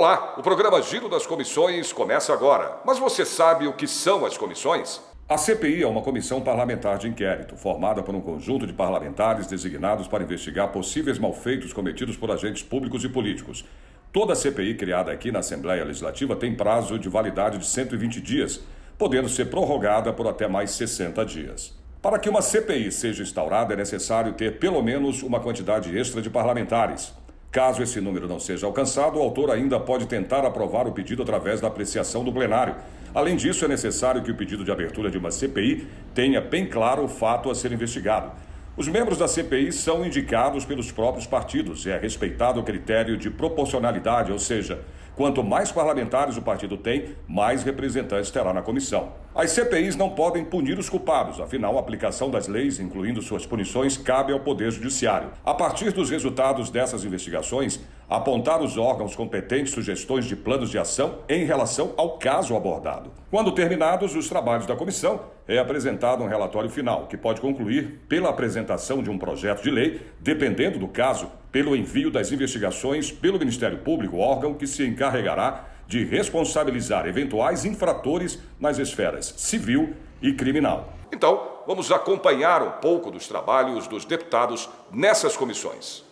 Olá, o programa Giro das Comissões começa agora. Mas você sabe o que são as comissões? A CPI é uma comissão parlamentar de inquérito, formada por um conjunto de parlamentares designados para investigar possíveis malfeitos cometidos por agentes públicos e políticos. Toda CPI criada aqui na Assembleia Legislativa tem prazo de validade de 120 dias, podendo ser prorrogada por até mais 60 dias. Para que uma CPI seja instaurada, é necessário ter pelo menos uma quantidade extra de parlamentares. Caso esse número não seja alcançado, o autor ainda pode tentar aprovar o pedido através da apreciação do plenário. Além disso, é necessário que o pedido de abertura de uma CPI tenha bem claro o fato a ser investigado. Os membros da CPI são indicados pelos próprios partidos e é respeitado o critério de proporcionalidade, ou seja, quanto mais parlamentares o partido tem, mais representantes terá na comissão. As CPIs não podem punir os culpados, afinal, a aplicação das leis, incluindo suas punições, cabe ao Poder Judiciário. A partir dos resultados dessas investigações, apontar os órgãos competentes sugestões de planos de ação em relação ao caso abordado. Quando terminados os trabalhos da comissão, é apresentado um relatório final, que pode concluir pela apresentação de um projeto de lei, dependendo do caso, pelo envio das investigações pelo Ministério Público, órgão que se encarregará de responsabilizar eventuais infratores nas esferas civil e criminal. Então, vamos acompanhar um pouco dos trabalhos dos deputados nessas comissões.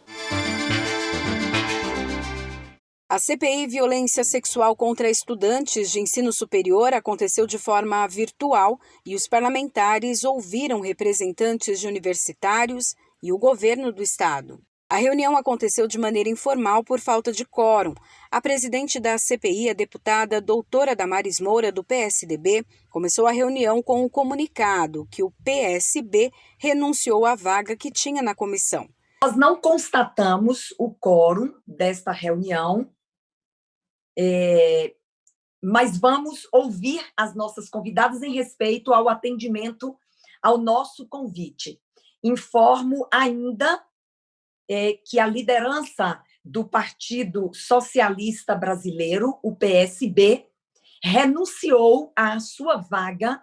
A CPI Violência Sexual contra Estudantes de Ensino Superior aconteceu de forma virtual e os parlamentares ouviram representantes de universitários e o governo do estado. A reunião aconteceu de maneira informal por falta de quórum. A presidente da CPI, a deputada doutora Damares Moura, do PSDB, começou a reunião com um comunicado que o PSB renunciou à vaga que tinha na comissão. Nós não constatamos o quórum desta reunião, mas vamos ouvir as nossas convidadas em respeito ao atendimento ao nosso convite. Informo ainda que a liderança do Partido Socialista Brasileiro, o PSB, renunciou à sua vaga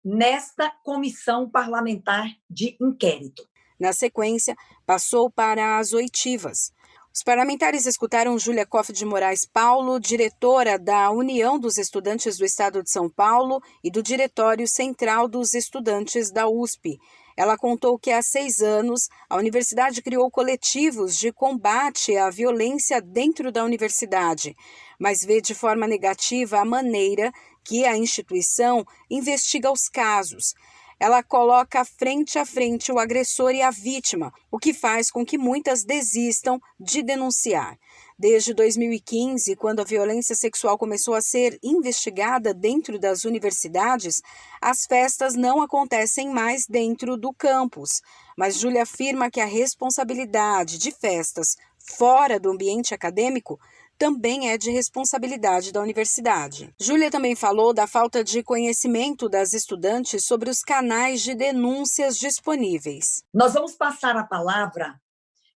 nesta comissão parlamentar de inquérito. Na sequência, passou para as oitivas. Os parlamentares escutaram Júlia Koff de Moraes Paulo, diretora da União dos Estudantes do Estado de São Paulo e do Diretório Central dos Estudantes da USP. Ela contou que há 6 anos a universidade criou coletivos de combate à violência dentro da universidade, mas vê de forma negativa a maneira que a instituição investiga os casos. Ela coloca frente a frente o agressor e a vítima, o que faz com que muitas desistam de denunciar. Desde 2015, quando a violência sexual começou a ser investigada dentro das universidades, as festas não acontecem mais dentro do campus. Mas Júlia afirma que a responsabilidade de festas fora do ambiente acadêmico também é de responsabilidade da universidade. Júlia também falou da falta de conhecimento das estudantes sobre os canais de denúncias disponíveis. Nós vamos passar a palavra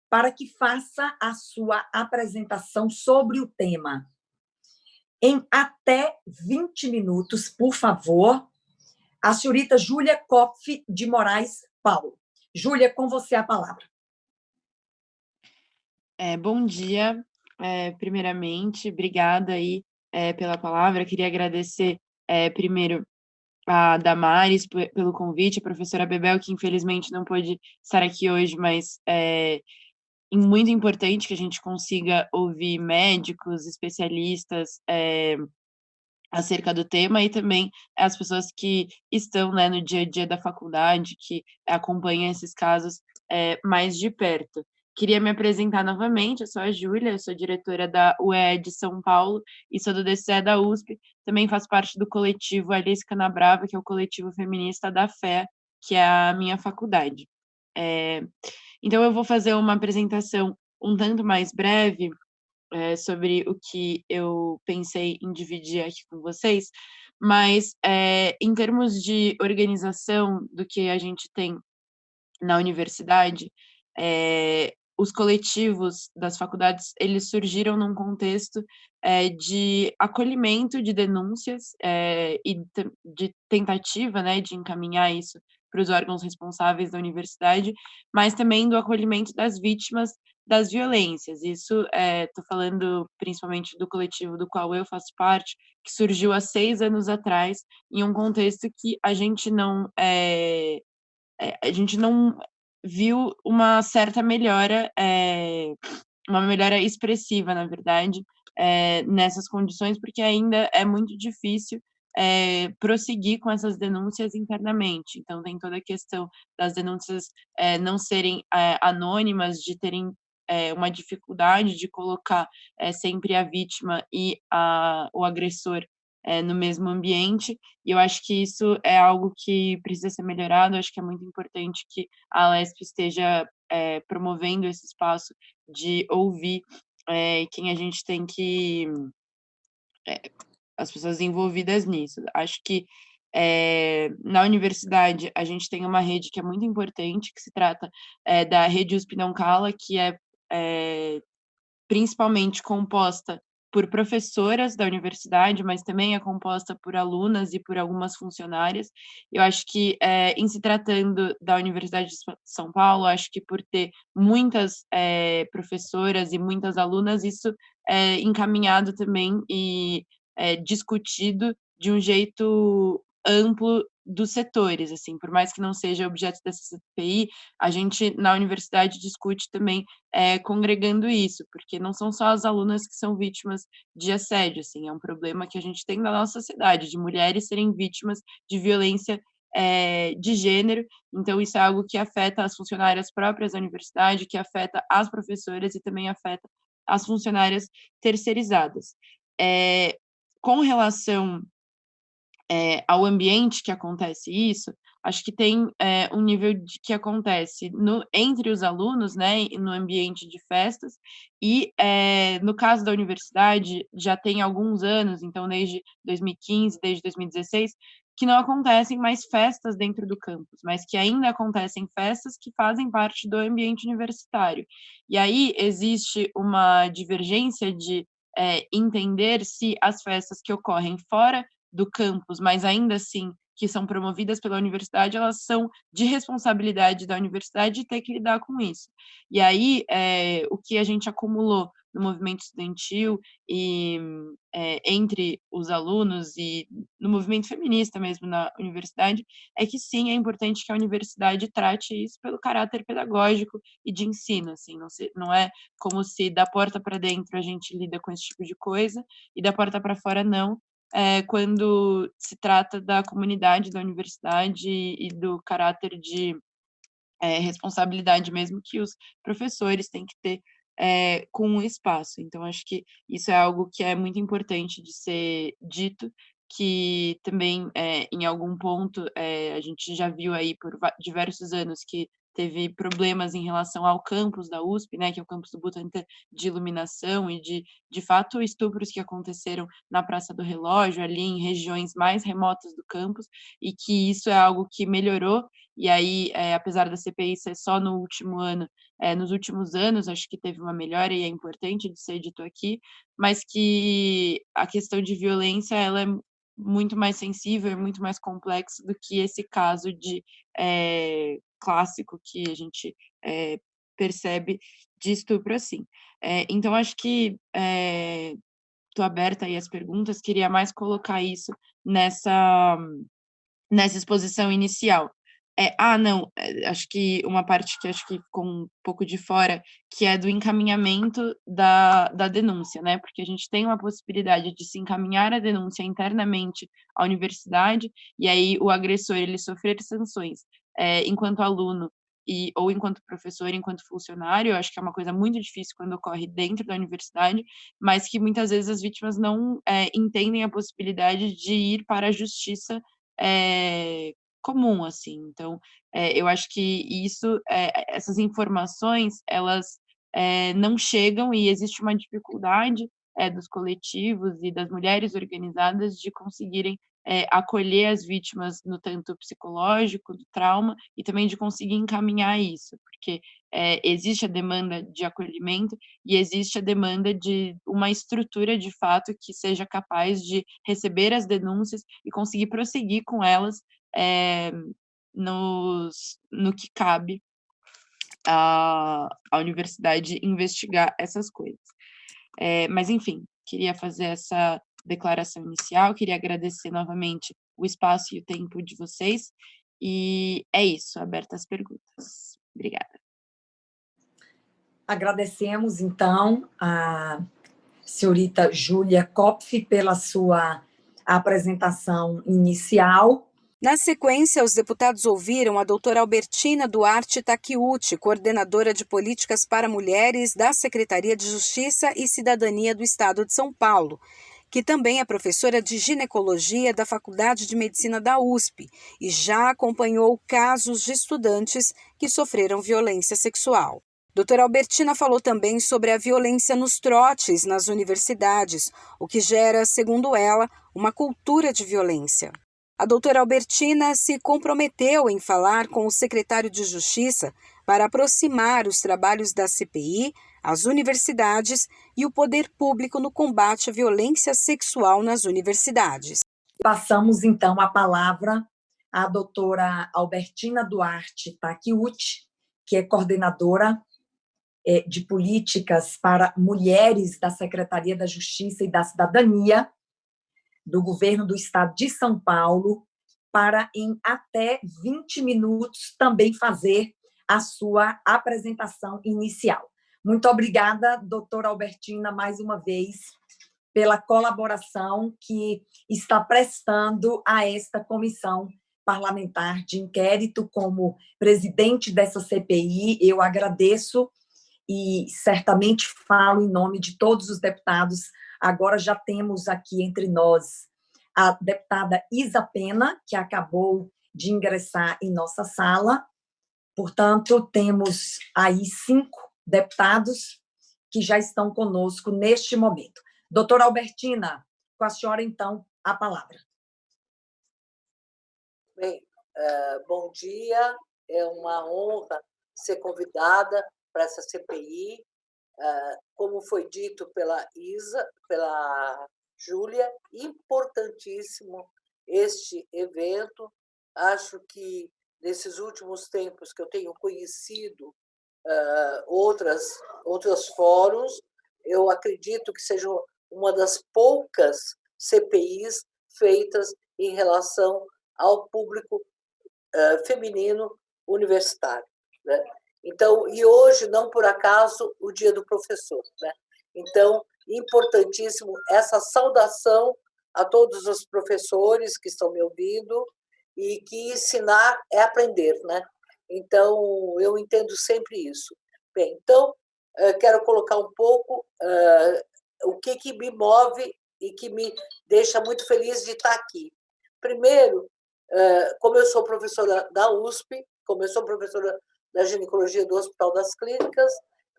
para que faça a sua apresentação sobre o tema. Em até 20 minutos, por favor, a senhorita Júlia Koff de Moraes Paulo. Júlia, com você a palavra. Bom dia. Primeiramente, obrigada aí pela palavra. Queria agradecer primeiro a Damares pelo convite, a professora Bebel, que infelizmente não pôde estar aqui hoje, mas é muito importante que a gente consiga ouvir médicos, especialistas acerca do tema e também as pessoas que estão, né, no dia a dia da faculdade, que acompanham esses casos mais de perto. Queria me apresentar novamente, eu sou a Júlia, eu sou diretora da UE de São Paulo e sou do DCE da USP, também faço parte do coletivo Alice Canabrava, que é o coletivo feminista da FEA, que é a minha faculdade. Então, eu vou fazer uma apresentação um tanto mais breve sobre o que eu pensei em dividir aqui com vocês, mas em termos de organização do que a gente tem na universidade, os coletivos das faculdades, eles surgiram num contexto de acolhimento de denúncias e de tentativa, né, de encaminhar isso para os órgãos responsáveis da universidade, mas também do acolhimento das vítimas das violências. Isso, estou falando principalmente do coletivo do qual eu faço parte, que surgiu há 6 anos atrás, em um contexto que a gente não viu uma certa melhora, uma melhora expressiva, na verdade, nessas condições, porque ainda é muito difícil, prosseguir com essas denúncias internamente. Então tem toda a questão das denúncias, não serem, anônimas, de terem, uma dificuldade de colocar, sempre a vítima e o agressor, no mesmo ambiente, e eu acho que isso é algo que precisa ser melhorado. Eu acho que é muito importante que a Alesp esteja, promovendo esse espaço de ouvir, quem a gente tem que as pessoas envolvidas nisso. Acho que, na universidade a gente tem uma rede que é muito importante, que se trata, da Rede USP Não Cala, que é principalmente composta por professoras da universidade, mas também é composta por alunas e por algumas funcionárias. Eu acho que, em se tratando da Universidade de São Paulo, acho que por ter muitas, professoras e muitas alunas, isso é encaminhado também e discutido de um jeito amplo dos setores, assim, por mais que não seja objeto dessa CPI, a gente na universidade discute também, congregando isso, porque não são só as alunas que são vítimas de assédio, assim, é um problema que a gente tem na nossa sociedade, de mulheres serem vítimas de violência, de gênero. Então isso é algo que afeta as funcionárias próprias da universidade, que afeta as professoras e também afeta as funcionárias terceirizadas. Eh, com relação ao ambiente que acontece isso, acho que tem, um nível de que acontece entre os alunos, né, e no ambiente de festas, e, no caso da universidade, já tem alguns anos, então desde 2015, desde 2016, que não acontecem mais festas dentro do campus, mas que ainda acontecem festas que fazem parte do ambiente universitário. E aí existe uma divergência de, entender se as festas que ocorrem fora do campus, mas ainda assim que são promovidas pela universidade, elas são de responsabilidade da universidade ter que lidar com isso. E aí, o que a gente acumulou no movimento estudantil e, entre os alunos e no movimento feminista mesmo na universidade, é que sim, é importante que a universidade trate isso pelo caráter pedagógico e de ensino, assim, não é como se da porta para dentro a gente lida com esse tipo de coisa e da porta para fora não, quando se trata da comunidade da universidade e do caráter de, responsabilidade mesmo que os professores têm que ter, com o espaço. Então acho que isso é algo que é muito importante de ser dito, que também, em algum ponto, a gente já viu aí por diversos anos que teve problemas em relação ao campus da USP, né, que é o campus do Butantã, de iluminação e de fato estupros que aconteceram na Praça do Relógio, ali em regiões mais remotas do campus, e que isso é algo que melhorou. E aí, apesar da CPI ser só no último ano, nos últimos anos, acho que teve uma melhora e é importante de ser dito aqui, mas que a questão de violência, ela é muito mais sensível e muito mais complexa do que esse caso de, clássico que a gente, percebe de estupro, assim. Então acho que, estou aberta aí às perguntas, queria mais colocar isso nessa exposição inicial. Não, acho que uma parte que acho que ficou um pouco de fora, que é do encaminhamento da denúncia, né, porque a gente tem uma possibilidade de se encaminhar a denúncia internamente à universidade, e aí o agressor ele sofrer sanções, enquanto aluno ou enquanto professor, enquanto funcionário. Eu acho que é uma coisa muito difícil quando ocorre dentro da universidade, mas que muitas vezes as vítimas não, entendem a possibilidade de ir para a justiça, comum, assim. Então, eu acho que isso, essas informações, elas, não chegam e existe uma dificuldade, dos coletivos e das mulheres organizadas de conseguirem, acolher as vítimas no tanto psicológico, do trauma, e também de conseguir encaminhar isso, porque, existe a demanda de acolhimento e existe a demanda de uma estrutura, de fato, que seja capaz de receber as denúncias e conseguir prosseguir com elas, eh, no que cabe à universidade investigar essas coisas. Mas, enfim, queria fazer essa declaração inicial, queria agradecer novamente o espaço e o tempo de vocês, e é isso, aberta as perguntas. Obrigada. Agradecemos, então, a senhorita Júlia Kopf pela sua apresentação inicial. Na sequência, os deputados ouviram a doutora Albertina Duarte Takeuchi, coordenadora de políticas para mulheres da Secretaria de Justiça e Cidadania do Estado de São Paulo, que também é professora de ginecologia da Faculdade de Medicina da USP e já acompanhou casos de estudantes que sofreram violência sexual. Doutora Albertina falou também sobre a violência nos trotes nas universidades, o que gera, segundo ela, uma cultura de violência. A doutora Albertina se comprometeu em falar com o secretário de Justiça para aproximar os trabalhos da CPI, as universidades e o poder público no combate à violência sexual nas universidades. Passamos, então, a palavra à doutora Albertina Duarte Takeuchi, que é coordenadora de políticas para mulheres da Secretaria da Justiça e da Cidadania do Governo do Estado de São Paulo, para, em até 20 minutos, também fazer a sua apresentação inicial. Muito obrigada, doutora Albertina, mais uma vez, pela colaboração que está prestando a esta comissão parlamentar de inquérito. Como presidente dessa CPI, eu agradeço e certamente falo em nome de todos os deputados. Agora já temos aqui entre nós a deputada Isa Pena, que acabou de ingressar em nossa sala. Portanto, temos aí 5 deputados que já estão conosco neste momento. Doutora Albertina, com a senhora, então, a palavra. Bem, bom dia. É uma honra ser convidada para essa CPI. Como foi dito pela Isa, pela Júlia, importantíssimo este evento. Acho que, nesses últimos tempos que eu tenho conhecido outros fóruns, eu acredito que seja uma das poucas CPIs feitas em relação ao público feminino universitário, né? Então, e hoje, não por acaso, o Dia do Professor, né? Então, importantíssimo essa saudação a todos os professores que estão me ouvindo, e que ensinar é aprender, né? Então, eu entendo sempre isso. Bem, então, quero colocar um pouco o que me move e que me deixa muito feliz de estar aqui. Primeiro, como eu sou professora da USP, como eu sou professora da ginecologia do Hospital das Clínicas,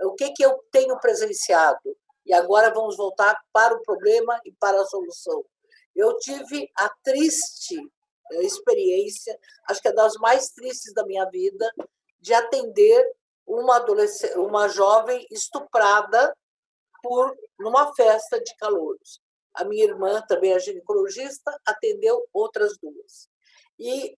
o que eu tenho presenciado? E agora vamos voltar para o problema e para a solução. Eu tive a triste experiência, acho que é das mais tristes da minha vida, de atender uma jovem estuprada numa festa de calouros. A minha irmã, também é ginecologista, atendeu outras 2. E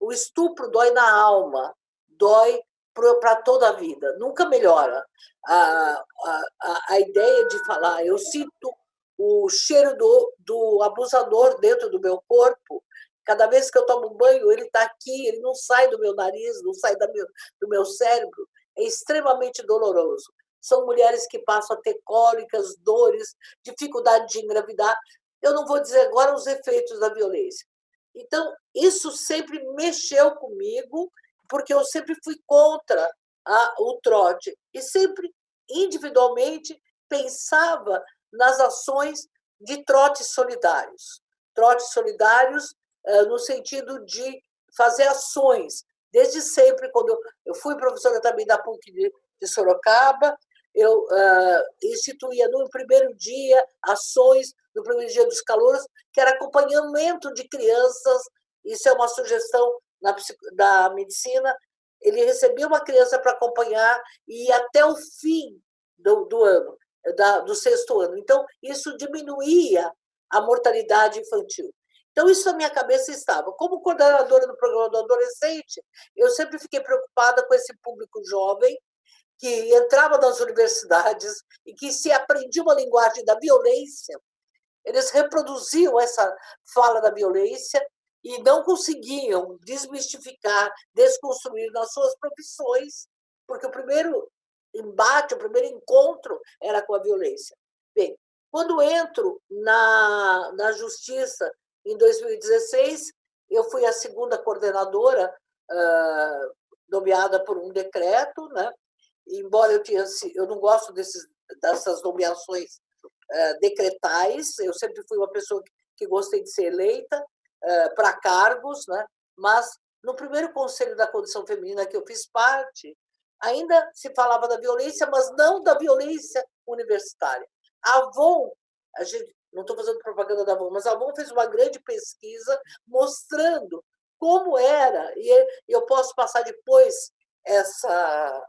o estupro dói na alma, dói para toda a vida, nunca melhora. A ideia de falar, eu sinto o cheiro do abusador dentro do meu corpo, cada vez que eu tomo banho, ele está aqui, ele não sai do meu nariz, não sai do meu cérebro, é extremamente doloroso. São mulheres que passam a ter cólicas, dores, dificuldade de engravidar. Eu não vou dizer agora os efeitos da violência. Então, isso sempre mexeu comigo, porque eu sempre fui contra o trote e sempre, individualmente, pensava nas ações de trotes solidários. Trotes solidários no sentido de fazer ações. Desde sempre, quando eu fui professora também da PUC de Sorocaba, eu instituía no primeiro dia ações, no primeiro dia dos calouros, que era acompanhamento de crianças. Isso é uma sugestão da medicina. Ele recebia uma criança para acompanhar e ir até o fim do ano, do 6º ano. Então, isso diminuía a mortalidade infantil. Então, isso na minha cabeça estava. Como coordenadora do programa do adolescente, eu sempre fiquei preocupada com esse público jovem que entrava nas universidades e que se aprendia uma linguagem da violência, eles reproduziam essa fala da violência e não conseguiam desmistificar, desconstruir nas suas profissões, porque o primeiro embate, o primeiro encontro era com a violência. Bem, quando entro na Justiça em 2016, eu fui a segunda coordenadora, nomeada por um decreto, né? Embora eu não gosto dessas nomeações decretais, eu sempre fui uma pessoa que gostei de ser eleita para cargos, né? Mas no primeiro Conselho da Condição Feminina que eu fiz parte, ainda se falava da violência, mas não da violência universitária. A Avon, não estou fazendo propaganda da Avon, mas a Avon fez uma grande pesquisa mostrando como era, e eu posso passar depois essa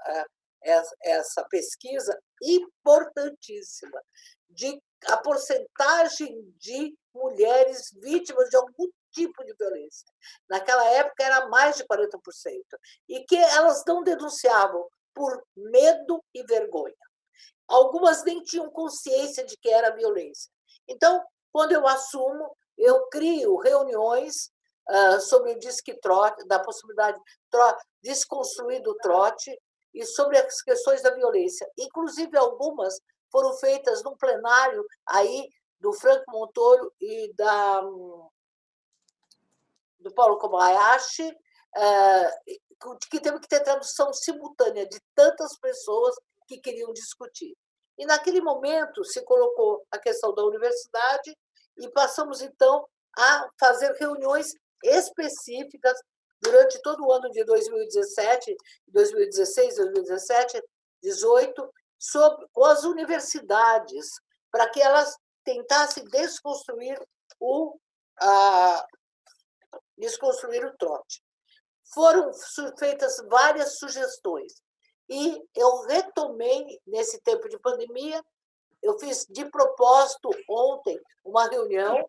pesquisa importantíssima de a porcentagem de mulheres vítimas de algum tipo de violência. Naquela época era mais de 40%, e que elas não denunciavam por medo e vergonha. Algumas nem tinham consciência de que era violência. Então, quando eu assumo, eu crio reuniões sobre o disque trote, da possibilidade de desconstruir do trote e sobre as questões da violência. Inclusive, algumas foram feitas num plenário aí do Franco Montoro e do Paulo Kobayashi, que teve que ter tradução simultânea de tantas pessoas que queriam discutir. E, naquele momento, se colocou a questão da universidade e passamos, então, a fazer reuniões específicas durante todo o ano de 2017, 2016, 2017, 2018, com as universidades, para que elas tentassem desconstruir o trote. Foram feitas várias sugestões. E eu retomei, nesse tempo de pandemia, eu fiz de propósito ontem uma reunião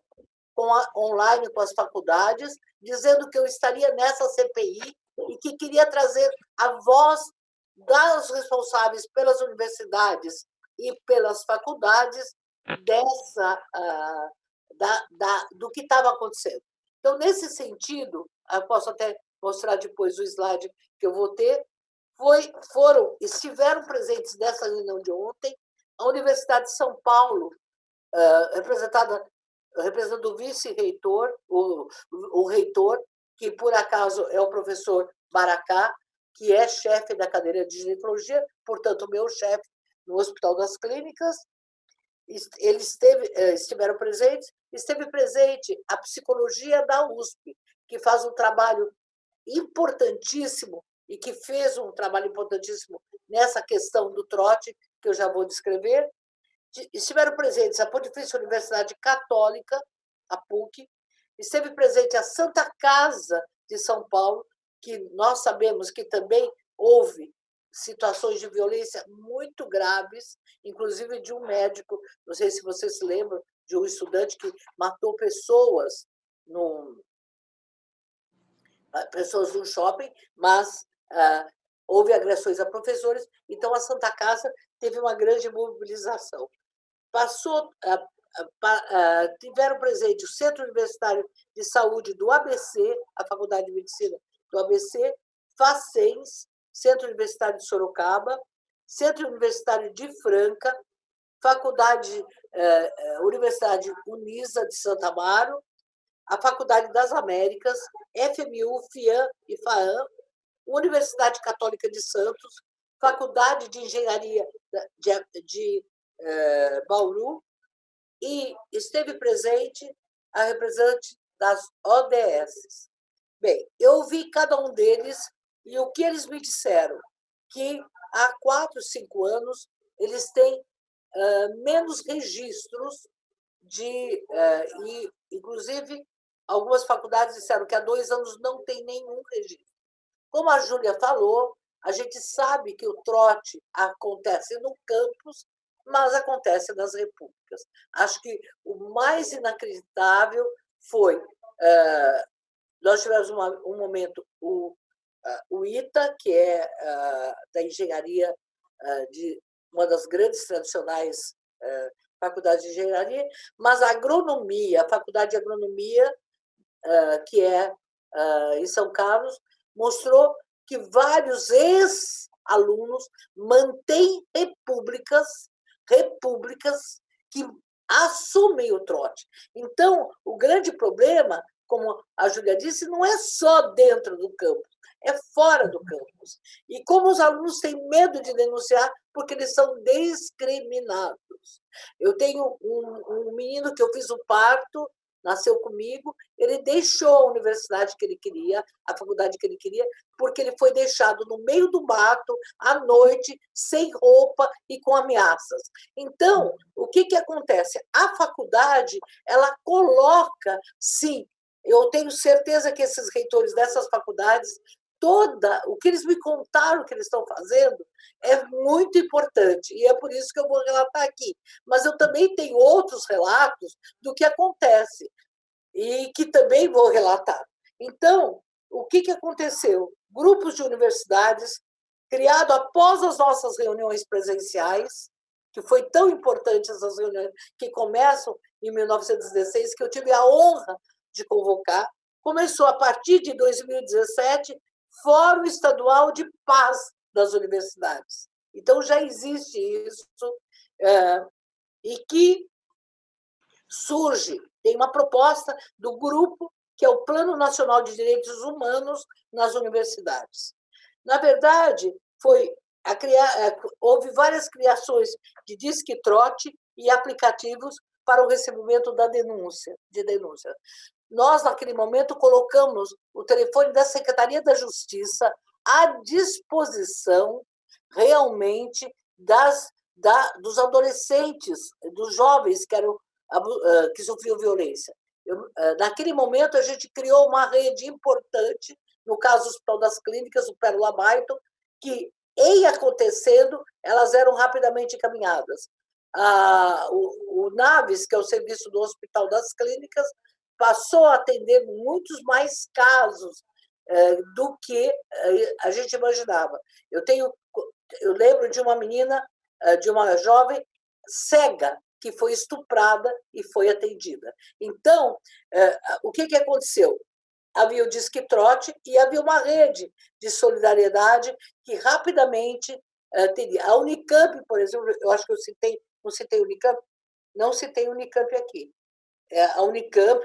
online com as faculdades, dizendo que eu estaria nessa CPI e que queria trazer a voz dos responsáveis pelas universidades e pelas faculdades do que estava acontecendo. Então, nesse sentido, eu posso até mostrar depois o slide que eu vou ter, estiveram presentes nessa reunião de ontem a Universidade de São Paulo, representando o vice-reitor, o reitor, que por acaso é o professor Maracá, que é chefe da cadeira de ginecologia, portanto, meu chefe no Hospital das Clínicas. Eles estiveram presentes, esteve presente a psicologia da USP, que faz um trabalho importantíssimo e que fez um trabalho importantíssimo nessa questão do trote, que eu já vou descrever. Estiveram presentes a Pontifícia Universidade Católica, a PUC, esteve presente a Santa Casa de São Paulo, que nós sabemos que também houve situações de violência muito graves, inclusive de um médico, não sei se vocês se lembram, de um estudante que matou pessoas num shopping, mas houve agressões a professores, então a Santa Casa teve uma grande mobilização. Tiveram presente o Centro Universitário de Saúde do ABC, a Faculdade de Medicina do ABC, Facens, Centro Universitário de Sorocaba, Centro Universitário de Franca, Universidade Unisa de Santa Amaro, a Faculdade das Américas, FMU, FIAM e FAAM, Universidade Católica de Santos, Faculdade de Engenharia de Bauru, e esteve presente a representante das ODS. Bem, eu ouvi cada um deles e o que eles me disseram, que há 4, 5 anos eles têm menos registros e, inclusive, algumas faculdades disseram que há 2 anos não tem nenhum registro. Como a Júlia falou, a gente sabe que o trote acontece no campus, mas acontece nas repúblicas. Acho que o mais inacreditável foi Nós tivemos um momento, o ITA, que é da engenharia, de uma das grandes tradicionais faculdades de engenharia, mas a agronomia, a faculdade de agronomia, que é em São Carlos, mostrou que vários ex-alunos mantêm repúblicas que assumem o trote. Então, o grande problema, como a Júlia disse, não é só dentro do campus, é fora do campus. E como os alunos têm medo de denunciar, porque eles são discriminados. Eu tenho um menino que eu fiz o parto, nasceu comigo, ele deixou a universidade que ele queria, a faculdade que ele queria, porque ele foi deixado no meio do mato, à noite, sem roupa e com ameaças. Então, o que acontece? A faculdade, ela coloca, sim, eu tenho certeza que esses reitores dessas faculdades, o que eles me contaram que eles estão fazendo é muito importante, e é por isso que eu vou relatar aqui. Mas eu também tenho outros relatos do que acontece, e que também vou relatar. Então, o que aconteceu? Grupos de universidades, criados após as nossas reuniões presenciais, que foi tão importante essas reuniões, que começam em 1916, que eu tive a honra de convocar, começou a partir de 2017, Fórum Estadual de Paz das Universidades. Então, já existe isso, e que surge, tem uma proposta do grupo, que é o Plano Nacional de Direitos Humanos nas Universidades. Na verdade, houve várias criações de disque-trote e aplicativos para o recebimento de denúncia. Nós, naquele momento, colocamos o telefone da Secretaria da Justiça à disposição, realmente, dos adolescentes, dos jovens que sofriam violência. Naquele momento, a gente criou uma rede importante, no caso do Hospital das Clínicas, o Pérola Baito, que, em acontecendo, elas eram rapidamente encaminhadas. O Naves, que é o serviço do Hospital das Clínicas, passou a atender muitos mais casos do que a gente imaginava. Eu lembro de uma menina, de uma jovem cega, que foi estuprada e foi atendida. Então, o que aconteceu? Havia o disque-trote e havia uma rede de solidariedade que rapidamente teria. A Unicamp, por exemplo, eu acho que não citei Unicamp? Não citei Unicamp aqui. A Unicamp,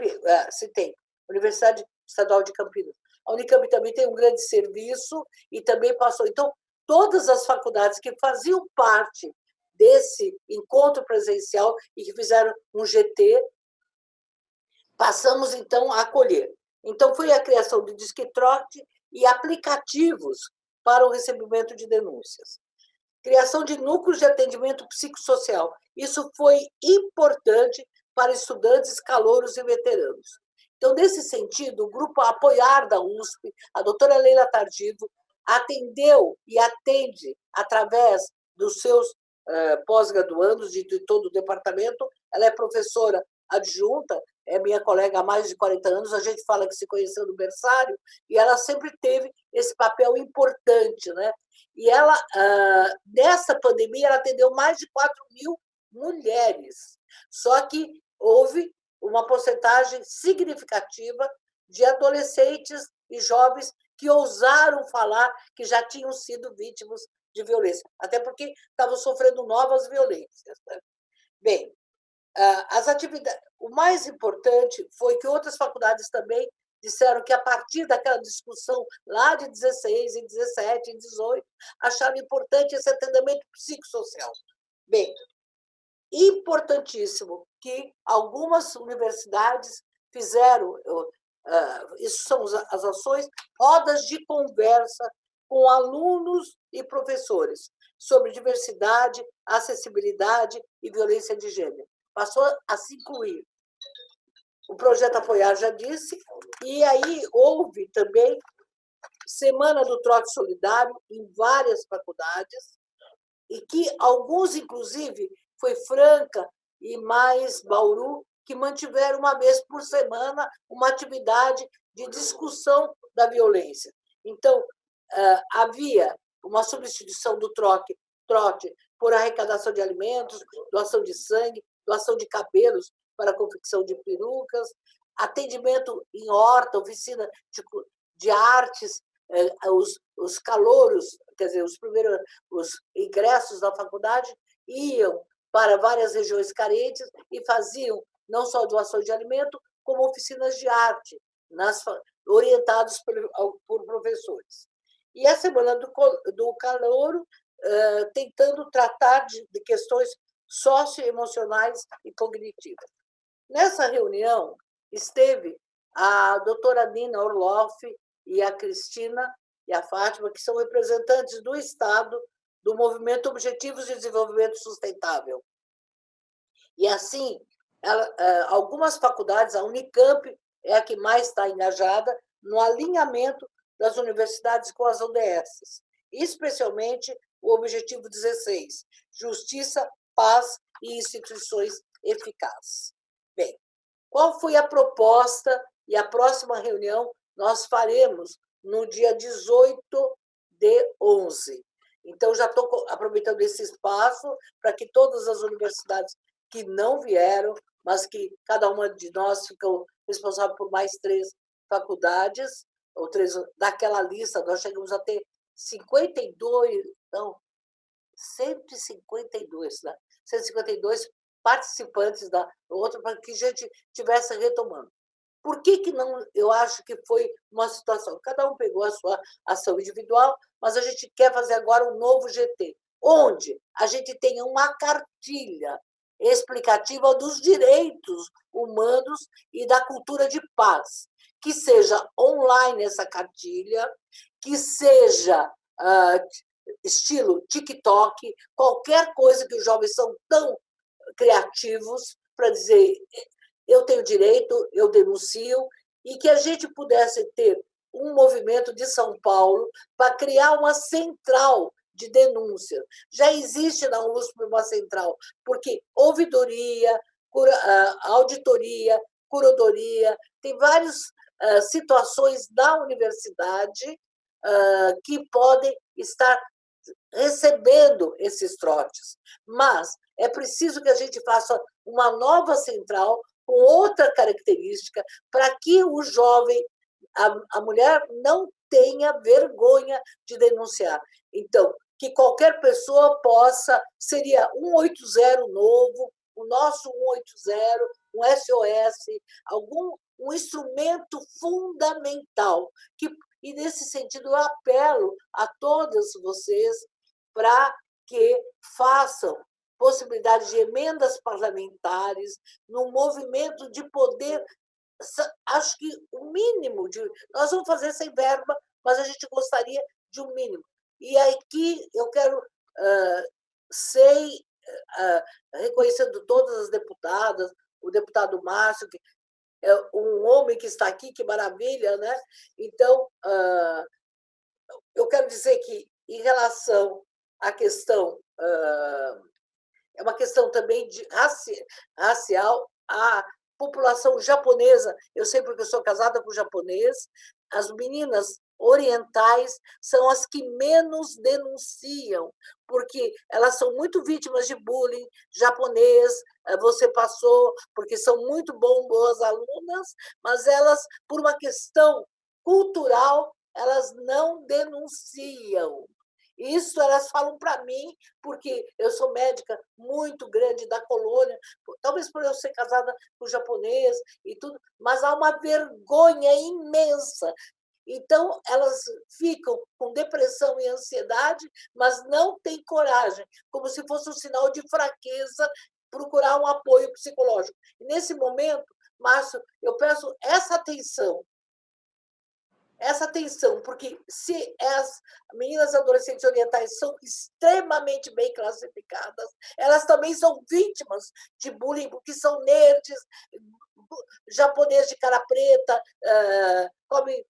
citei, Universidade Estadual de Campinas. A Unicamp também tem um grande serviço e também passou. Então, todas as faculdades que faziam parte desse encontro presencial e que fizeram um GT, passamos, então, a acolher. Então, foi a criação de disque-trote e aplicativos para o recebimento de denúncias. Criação de núcleos de atendimento psicossocial. Isso foi importante para estudantes, calouros e veteranos. Então, nesse sentido, o grupo Apoiar da USP, a doutora Leila Tardivo, atendeu e atende, através dos seus pós-graduandos de todo o departamento. Ela é professora adjunta, é minha colega há mais de 40 anos, a gente fala que se conheceu no berçário, e ela sempre teve esse papel importante, né? E ela, nessa pandemia, ela atendeu mais de 4.000 mulheres, só que houve uma porcentagem significativa de adolescentes e jovens que ousaram falar que já tinham sido vítimas de violência, até porque estavam sofrendo novas violências, né? Bem, as atividades. O mais importante foi que outras faculdades também disseram que, a partir daquela discussão lá de 16, e 17, e 18, acharam importante esse atendimento psicossocial. Bem, importantíssimo que algumas universidades fizeram, isso são as ações, rodas de conversa com alunos e professores sobre diversidade, acessibilidade e violência de gênero. Passou a se incluir. O projeto Apoiar, já disse, e aí houve também Semana do Trote Solidário em várias faculdades, e que alguns, inclusive, foi Franca e mais Bauru, que mantiveram uma vez por semana uma atividade de discussão da violência. Então, havia uma substituição do trote por arrecadação de alimentos, doação de sangue, doação de cabelos para a confecção de perucas, atendimento em horta, oficina de artes, os calouros, quer dizer, os ingressos da faculdade iam para várias regiões carentes e faziam não só doação de alimento, como oficinas de arte, orientados por professores. E a Semana do Calouro, tentando tratar de questões socioemocionais e cognitivas. Nessa reunião, esteve a doutora Nina Orloff e a Cristina e a Fátima, que são representantes do Estado do Movimento Objetivos de Desenvolvimento Sustentável. E, assim, algumas faculdades, a Unicamp é a que mais está engajada no alinhamento das universidades com as ODS, especialmente o Objetivo 16, Justiça, Paz e Instituições Eficazes. Bem, qual foi a proposta e a próxima reunião nós faremos no dia 18/11. Então, já estou aproveitando esse espaço para que todas as universidades que não vieram, mas que cada uma de nós ficou responsável por mais 3 faculdades, ou 3, daquela lista, nós chegamos a ter 52, não, 152, né? 152 participantes da outra, para que a gente estivesse retomando. Por que não? Eu acho que foi uma situação. Cada um pegou a sua ação individual, mas a gente quer fazer agora um novo GT, onde a gente tenha uma cartilha explicativa dos direitos humanos e da cultura de paz, que seja online essa cartilha, que seja estilo TikTok, qualquer coisa que os jovens são tão criativos para dizer eu tenho direito, eu denuncio, e que a gente pudesse ter um movimento de São Paulo para criar uma central de denúncia. Já existe na USP uma central, porque ouvidoria, auditoria, curadoria, tem várias situações da universidade que podem estar recebendo esses trotes. Mas é preciso que a gente faça uma nova central com outra característica para que o jovem, a mulher, não tenha vergonha de denunciar. Então, que qualquer pessoa possa, seria 180 novo, o nosso 180, um SOS, um instrumento fundamental. E, nesse sentido, eu apelo a todas vocês para que façam possibilidade de emendas parlamentares, no movimento de poder. Acho que o mínimo de. Nós vamos fazer sem verba, mas a gente gostaria de um mínimo. E aqui eu quero reconhecendo todas as deputadas, o deputado Márcio, que é um homem que está aqui, que maravilha, né? Então, eu quero dizer que, em relação à questão, é uma questão também de racial, a população japonesa, eu sei porque eu sou casada com japonês, as meninas orientais são as que menos denunciam, porque elas são muito vítimas de bullying japonês, você passou, porque são muito boas alunas, mas elas, por uma questão cultural, elas não denunciam. Isso elas falam para mim, porque eu sou médica muito grande da colônia, talvez por eu ser casada com japonês e tudo, mas há uma vergonha imensa. Então, elas ficam com depressão e ansiedade, mas não têm coragem, como se fosse um sinal de fraqueza, procurar um apoio psicológico. E, nesse momento, Márcio, eu peço essa atenção, porque se as meninas adolescentes orientais são extremamente bem classificadas, elas também são vítimas de bullying, porque são nerds, japonês de cara preta,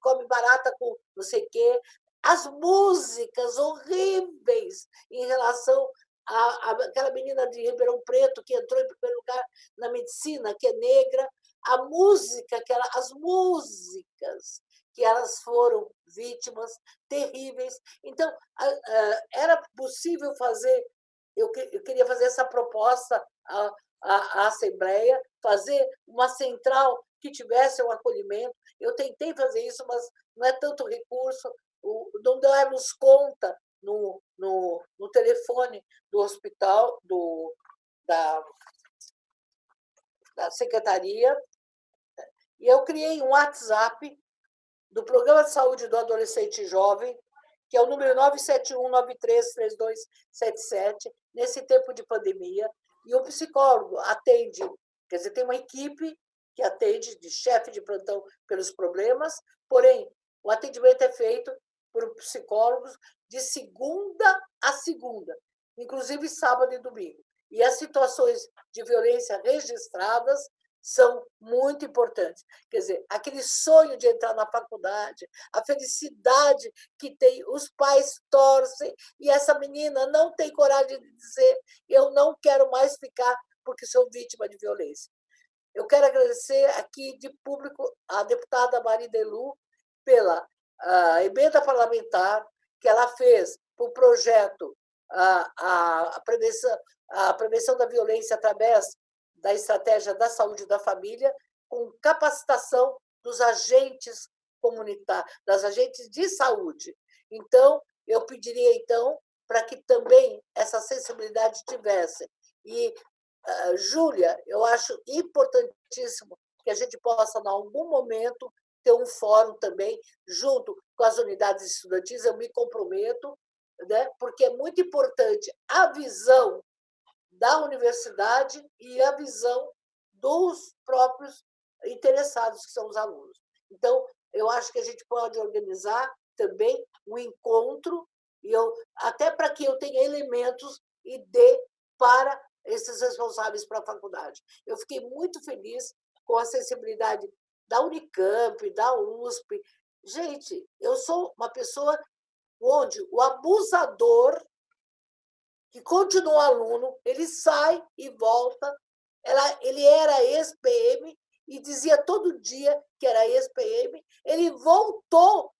come barata com não sei o quê. As músicas horríveis em relação aquela menina de Ribeirão Preto que entrou em primeiro lugar na medicina, que é negra, a música, as músicas que elas foram vítimas terríveis. Então, era possível fazer, eu queria fazer essa proposta à Assembleia, fazer uma central que tivesse um acolhimento. Eu tentei fazer isso, mas não é tanto recurso, não demos conta no telefone do hospital, da secretaria, e eu criei um WhatsApp do Programa de Saúde do Adolescente e Jovem, que é o número 971933277, nesse tempo de pandemia, e o psicólogo atende, quer dizer, tem uma equipe que atende de chefe de plantão pelos problemas, porém, o atendimento é feito por psicólogos de segunda a segunda, inclusive sábado e domingo. E as situações de violência registradas são muito importantes. Quer dizer, aquele sonho de entrar na faculdade, a felicidade que tem, os pais torcem, e essa menina não tem coragem de dizer: eu não quero mais ficar porque sou vítima de violência. Eu quero agradecer aqui de público a deputada Maridelu pela emenda parlamentar que ela fez para o projeto a prevenção da violência através da estratégia da saúde da família, com capacitação dos agentes comunitários, das agentes de saúde. Então, eu pediria, então, para que também essa sensibilidade tivesse. E, Júlia, eu acho importantíssimo que a gente possa, em algum momento, ter um fórum também, junto com as unidades estudantis, eu me comprometo, né, porque é muito importante a visão da universidade e a visão dos próprios interessados, que são os alunos. Então, eu acho que a gente pode organizar também um encontro, até para que eu tenha elementos e dê para esses responsáveis para a faculdade. Eu fiquei muito feliz com a sensibilidade da Unicamp, da USP. Gente, eu sou uma pessoa onde o abusador, que continua aluno, ele sai e volta. Ele era ex-PM e dizia todo dia que era ex-PM. Ele voltou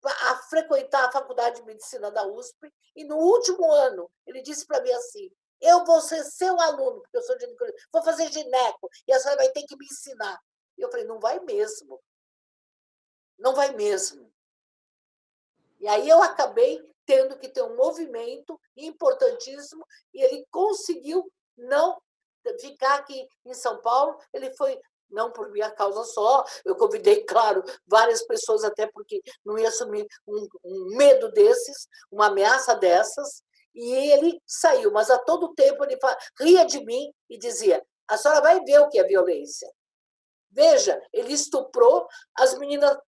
a frequentar a Faculdade de Medicina da USP e, no último ano, ele disse para mim assim: eu vou ser seu aluno, porque eu sou ginecologista, vou fazer gineco, e a senhora vai ter que me ensinar. E eu falei: não vai mesmo. Não vai mesmo. E aí eu acabei tendo que ter um movimento importantíssimo, e ele conseguiu não ficar aqui em São Paulo. Ele foi, não por minha causa só, eu convidei, claro, várias pessoas, até porque não ia assumir um medo desses, uma ameaça dessas, e ele saiu, mas a todo tempo ele ria de mim e dizia: a senhora vai ver o que é violência. Veja, ele estuprou,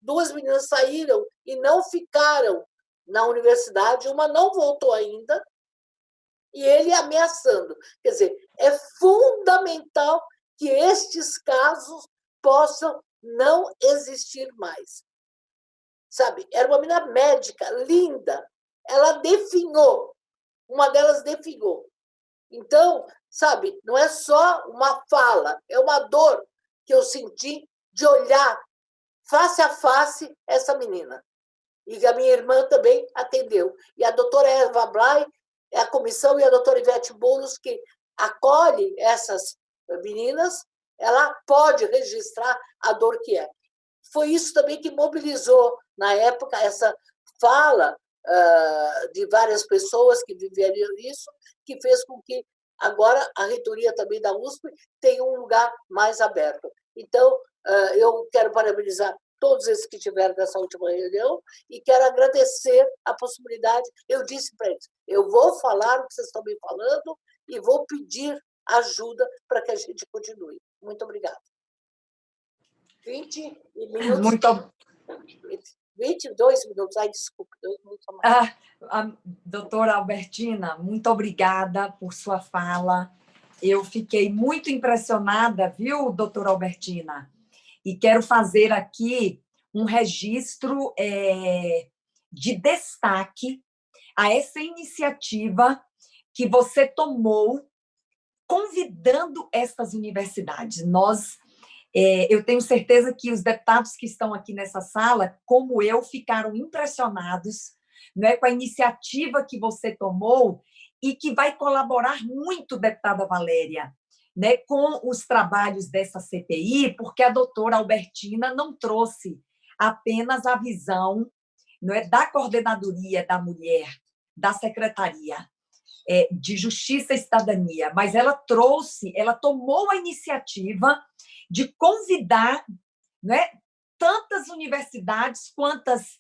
duas meninas saíram e não ficaram na universidade, uma não voltou ainda, e ele ameaçando. Quer dizer, é fundamental que estes casos possam não existir mais. Sabe, era uma menina médica, linda, ela definhou, uma delas definhou. Então, sabe, não é só uma fala, é uma dor que eu senti de olhar face a face essa menina. E a minha irmã também atendeu. E a doutora Eva Blay, a comissão, e a doutora Ivete Boulos, que acolhe essas meninas, ela pode registrar a dor que é. Foi isso também que mobilizou, na época, essa fala de várias pessoas que viveram isso, que fez com que agora a reitoria também da USP tenha um lugar mais aberto. Então, eu quero parabenizar todos esses que tiveram nessa última reunião e quero agradecer a possibilidade. Eu disse para eles: eu vou falar o que vocês estão me falando e vou pedir ajuda para que a gente continue. Muito obrigada. 20 minutos. 22 minutos. Ai, desculpe. 2 minutos a mais. Doutora Albertina, muito obrigada por sua fala. Eu fiquei muito impressionada, viu, doutora Albertina? E quero fazer aqui um registro de destaque a essa iniciativa que você tomou convidando estas universidades. Eu tenho certeza que os deputados que estão aqui nessa sala, como eu, ficaram impressionados, né, com a iniciativa que você tomou e que vai colaborar muito, deputada Valéria, né, com os trabalhos dessa CPI, porque a doutora Albertina não trouxe apenas a visão, não é, da Coordenadoria da Mulher, da Secretaria de Justiça e Cidadania, mas ela tomou a iniciativa de convidar, né, tantas universidades quantas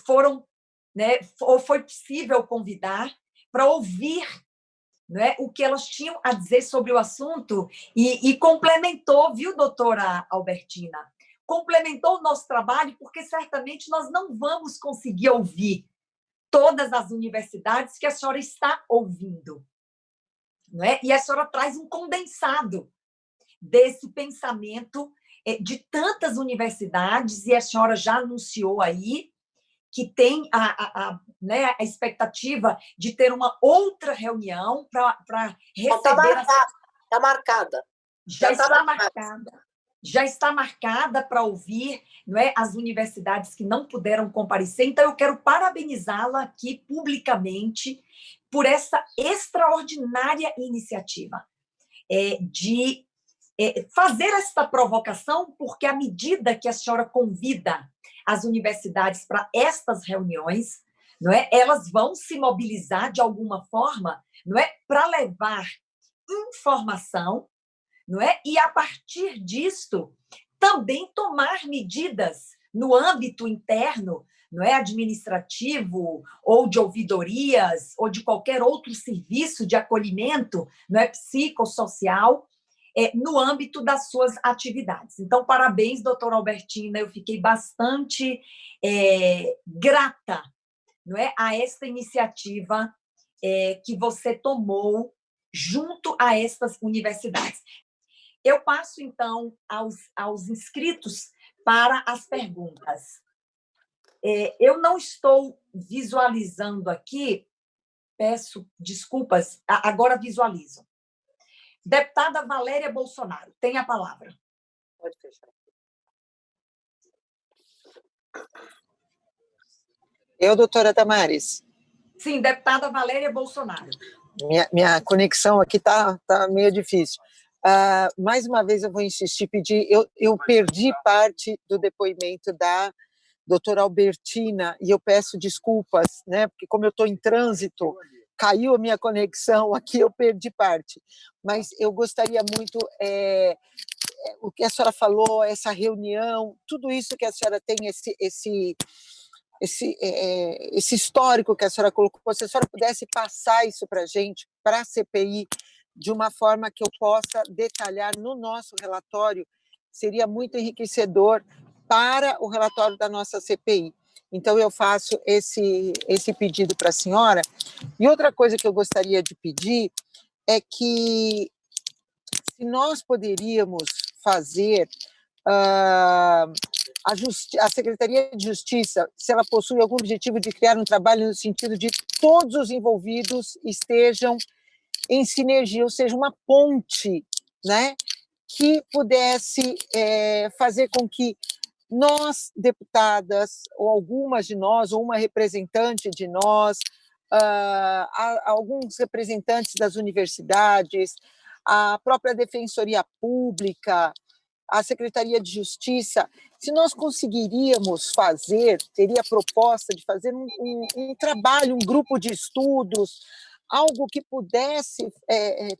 foram, né, ou foi possível convidar, para ouvir, né, o que elas tinham a dizer sobre o assunto e complementou, viu, doutora Albertina? Complementou o nosso trabalho, porque certamente nós não vamos conseguir ouvir todas as universidades que a senhora está ouvindo, não é? E a senhora traz um condensado desse pensamento de tantas universidades, e a senhora já anunciou aí que tem né, a expectativa de ter uma outra reunião para receber... Está marcada. Já está marcada. Já está marcada para ouvir, não é, as universidades que não puderam comparecer. Então, eu quero parabenizá-la aqui publicamente por essa extraordinária iniciativa de fazer esta provocação, porque à medida que a senhora convida as universidades para estas reuniões, não é, elas vão se mobilizar de alguma forma, não é, para levar informação, não é? E, a partir disto, também tomar medidas no âmbito interno, não é, administrativo, ou de ouvidorias, ou de qualquer outro serviço de acolhimento, não é, psicossocial, no âmbito das suas atividades. Então, parabéns, doutora Albertina, eu fiquei bastante grata, não é, a esta iniciativa que você tomou junto a estas universidades. Eu passo, então, aos inscritos para as perguntas. Eu não estou visualizando aqui, peço desculpas, agora visualizo. Deputada Valéria Bolsonaro, tem a palavra. Pode fechar. Eu, doutora Damares? Sim, deputada Valéria Bolsonaro. Minha conexão aqui está meio difícil. Mais uma vez eu vou insistir, pedir. Eu perdi parte do depoimento da doutora Albertina e eu peço desculpas, né? Porque como eu estou em trânsito, caiu a minha conexão aqui, eu perdi parte. Mas eu gostaria muito, o que a senhora falou, essa reunião, tudo isso que a senhora tem, esse histórico que a senhora colocou, se a senhora pudesse passar isso para a gente, para a CPI, de uma forma que eu possa detalhar no nosso relatório, seria muito enriquecedor para o relatório da nossa CPI. Então, eu faço esse pedido para a senhora. E outra coisa que eu gostaria de pedir é que, se nós poderíamos fazer a Secretaria de Justiça, se ela possui algum objetivo de criar um trabalho no sentido de todos os envolvidos estejam em sinergia, ou seja, uma ponte, né, que pudesse fazer com que nós, deputadas, ou algumas de nós, ou uma representante de nós, alguns representantes das universidades, a própria Defensoria Pública, a Secretaria de Justiça, se nós conseguiríamos fazer, teria a proposta de fazer um trabalho, um grupo de estudos, algo que pudesse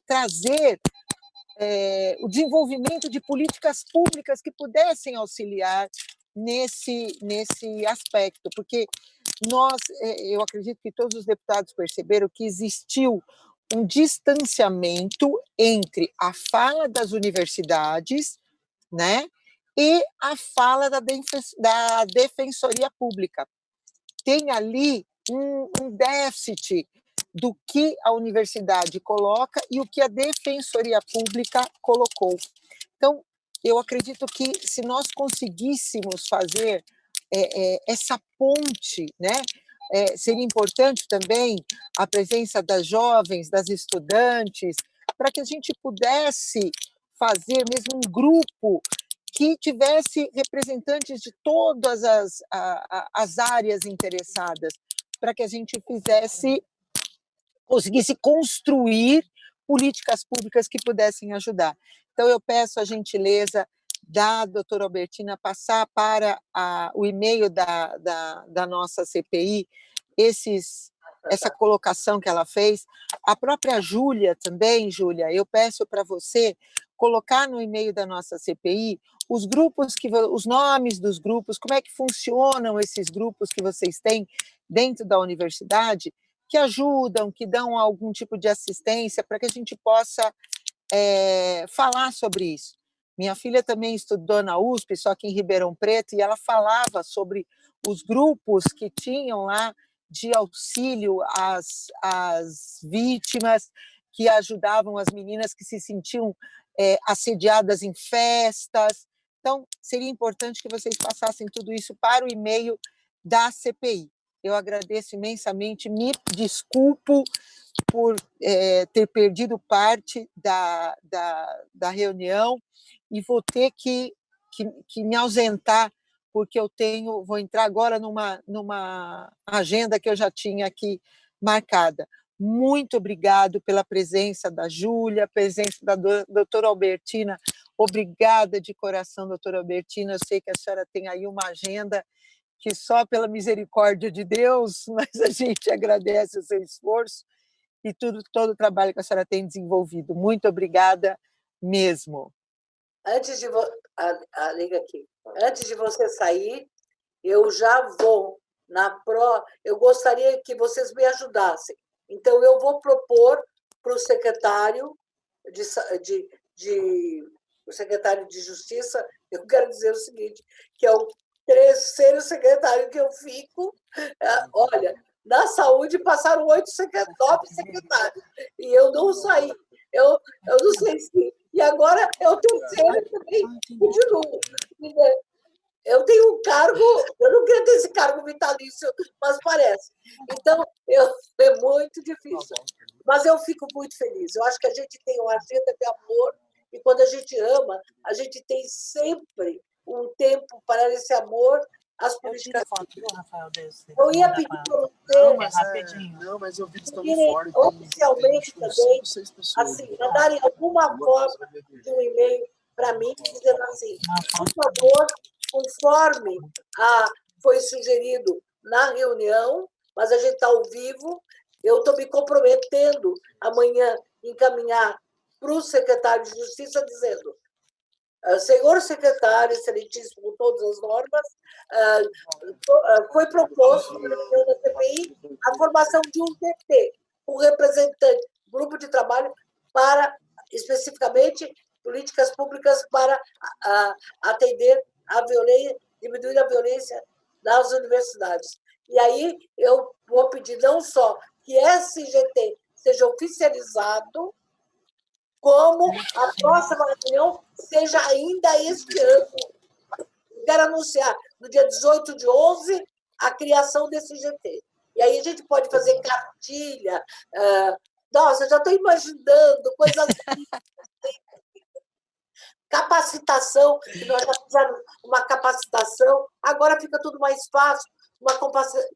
trazer o desenvolvimento de políticas públicas que pudessem auxiliar nesse aspecto, porque eu acredito que todos os deputados perceberam que existiu um distanciamento entre a fala das universidades, né, e a fala da Defensoria Pública. Tem ali um déficit do que a universidade coloca e o que a Defensoria Pública colocou. Então, eu acredito que, se nós conseguíssemos fazer essa ponte, né, seria importante também a presença das jovens, das estudantes, para que a gente pudesse fazer mesmo um grupo que tivesse representantes de todas as áreas interessadas, para que a gente conseguisse construir políticas públicas que pudessem ajudar. Então, eu peço a gentileza da doutora Albertina passar para o e-mail da nossa CPI essa colocação que ela fez. A própria Júlia também, Júlia, eu peço para você colocar no e-mail da nossa CPI os grupos, os nomes dos grupos, como é que funcionam esses grupos que vocês têm dentro da universidade, que ajudam, que dão algum tipo de assistência para que a gente possa falar sobre isso. Minha filha também estudou na USP, só que em Ribeirão Preto, e ela falava sobre os grupos que tinham lá de auxílio às vítimas, que ajudavam as meninas que se sentiam assediadas em festas. Então, seria importante que vocês passassem tudo isso para o e-mail da CPI. Eu agradeço imensamente, me desculpo por ter perdido parte da reunião e vou ter que me ausentar, porque vou entrar agora numa agenda que eu já tinha aqui marcada. Muito obrigado pela presença da Júlia, presença da doutora Albertina. Obrigada de coração, doutora Albertina. Eu sei que a senhora tem aí uma agenda que só pela misericórdia de Deus, mas a gente agradece o seu esforço e todo o trabalho que a senhora tem desenvolvido. Muito obrigada mesmo. Liga aqui. Antes de você sair, eu já vou eu gostaria que vocês me ajudassem. Então, eu vou propor para o secretário o secretário de Justiça, eu quero dizer o seguinte, que é o terceiro secretário que eu fico. Olha, na saúde passaram 9 secretários, e eu não saí. Eu não sei se... E agora é o terceiro também, continuo. Eu tenho um cargo, eu não queria ter esse cargo vitalício, mas parece. Então, é muito difícil. Mas eu fico muito feliz. Eu acho que a gente tem uma agenda de amor, e quando a gente ama, a gente tem sempre um tempo para esse amor às políticas. Eu ia pedir para você, mas eu vi que estão de fora. Oficialmente também, assim, mandarem alguma forma de um e-mail para mim, dizendo assim, por favor, conforme foi sugerido na reunião, mas a gente está ao vivo, eu estou me comprometendo amanhã encaminhar para o secretário de Justiça, dizendo: senhor secretário, excelentíssimo, com todas as normas, foi proposto na reunião da CPI a formação de um GT, um representante, grupo de trabalho para, especificamente, políticas públicas para atender a violência, diminuir a violência nas universidades. E aí eu vou pedir não só que esse GT seja oficializado, como a próxima reunião seja ainda este ano. Quero anunciar, no dia 18/11, a criação desse GT. E aí a gente pode fazer cartilha. Nossa, já estou imaginando coisas assim. Capacitação, que nós já fizemos uma capacitação, agora fica tudo mais fácil, uma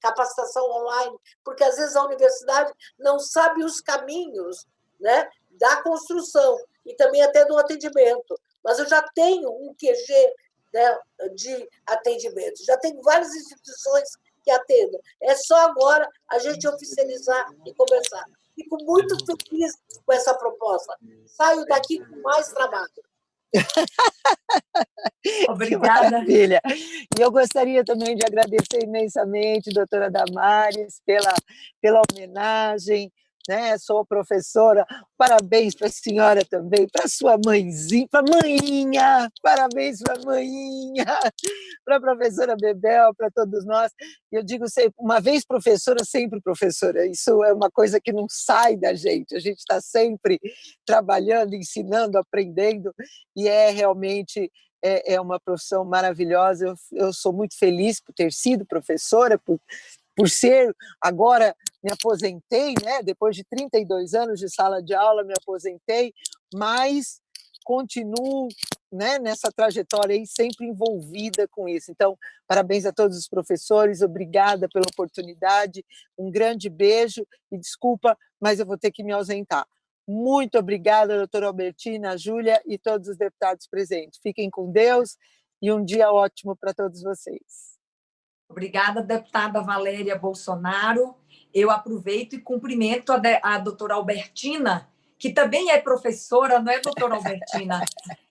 capacitação online, porque às vezes a universidade não sabe os caminhos, né, da construção e também até do atendimento. Mas eu já tenho um QG, né, de atendimento, já tenho várias instituições que atendam. É só agora a gente oficializar e conversar. Fico muito feliz com essa proposta. Saio daqui com mais trabalho. Obrigada. Maravilha. E eu gostaria também de agradecer imensamente, doutora Damares, pela homenagem, né? Sou professora, parabéns para a senhora também, para sua mãezinha, para a maninha, parabéns para a maninha, para a professora Bebel, para todos nós. Eu digo sempre, uma vez professora, sempre professora, isso é uma coisa que não sai da gente, a gente está sempre trabalhando, ensinando, aprendendo, e realmente uma profissão maravilhosa. Eu sou muito feliz por ter sido professora, por por ser, agora me aposentei, né? Depois de 32 anos de sala de aula, me aposentei, mas continuo, né, nessa trajetória aí, sempre envolvida com isso. Então, parabéns a todos os professores, obrigada pela oportunidade, um grande beijo e desculpa, mas eu vou ter que me ausentar. Muito obrigada, doutora Albertina, Júlia e todos os deputados presentes. Fiquem com Deus e um dia ótimo para todos vocês. Obrigada, deputada Valéria Bolsonaro. Eu aproveito e cumprimento a doutora Albertina, que também é professora, não é, doutora Albertina?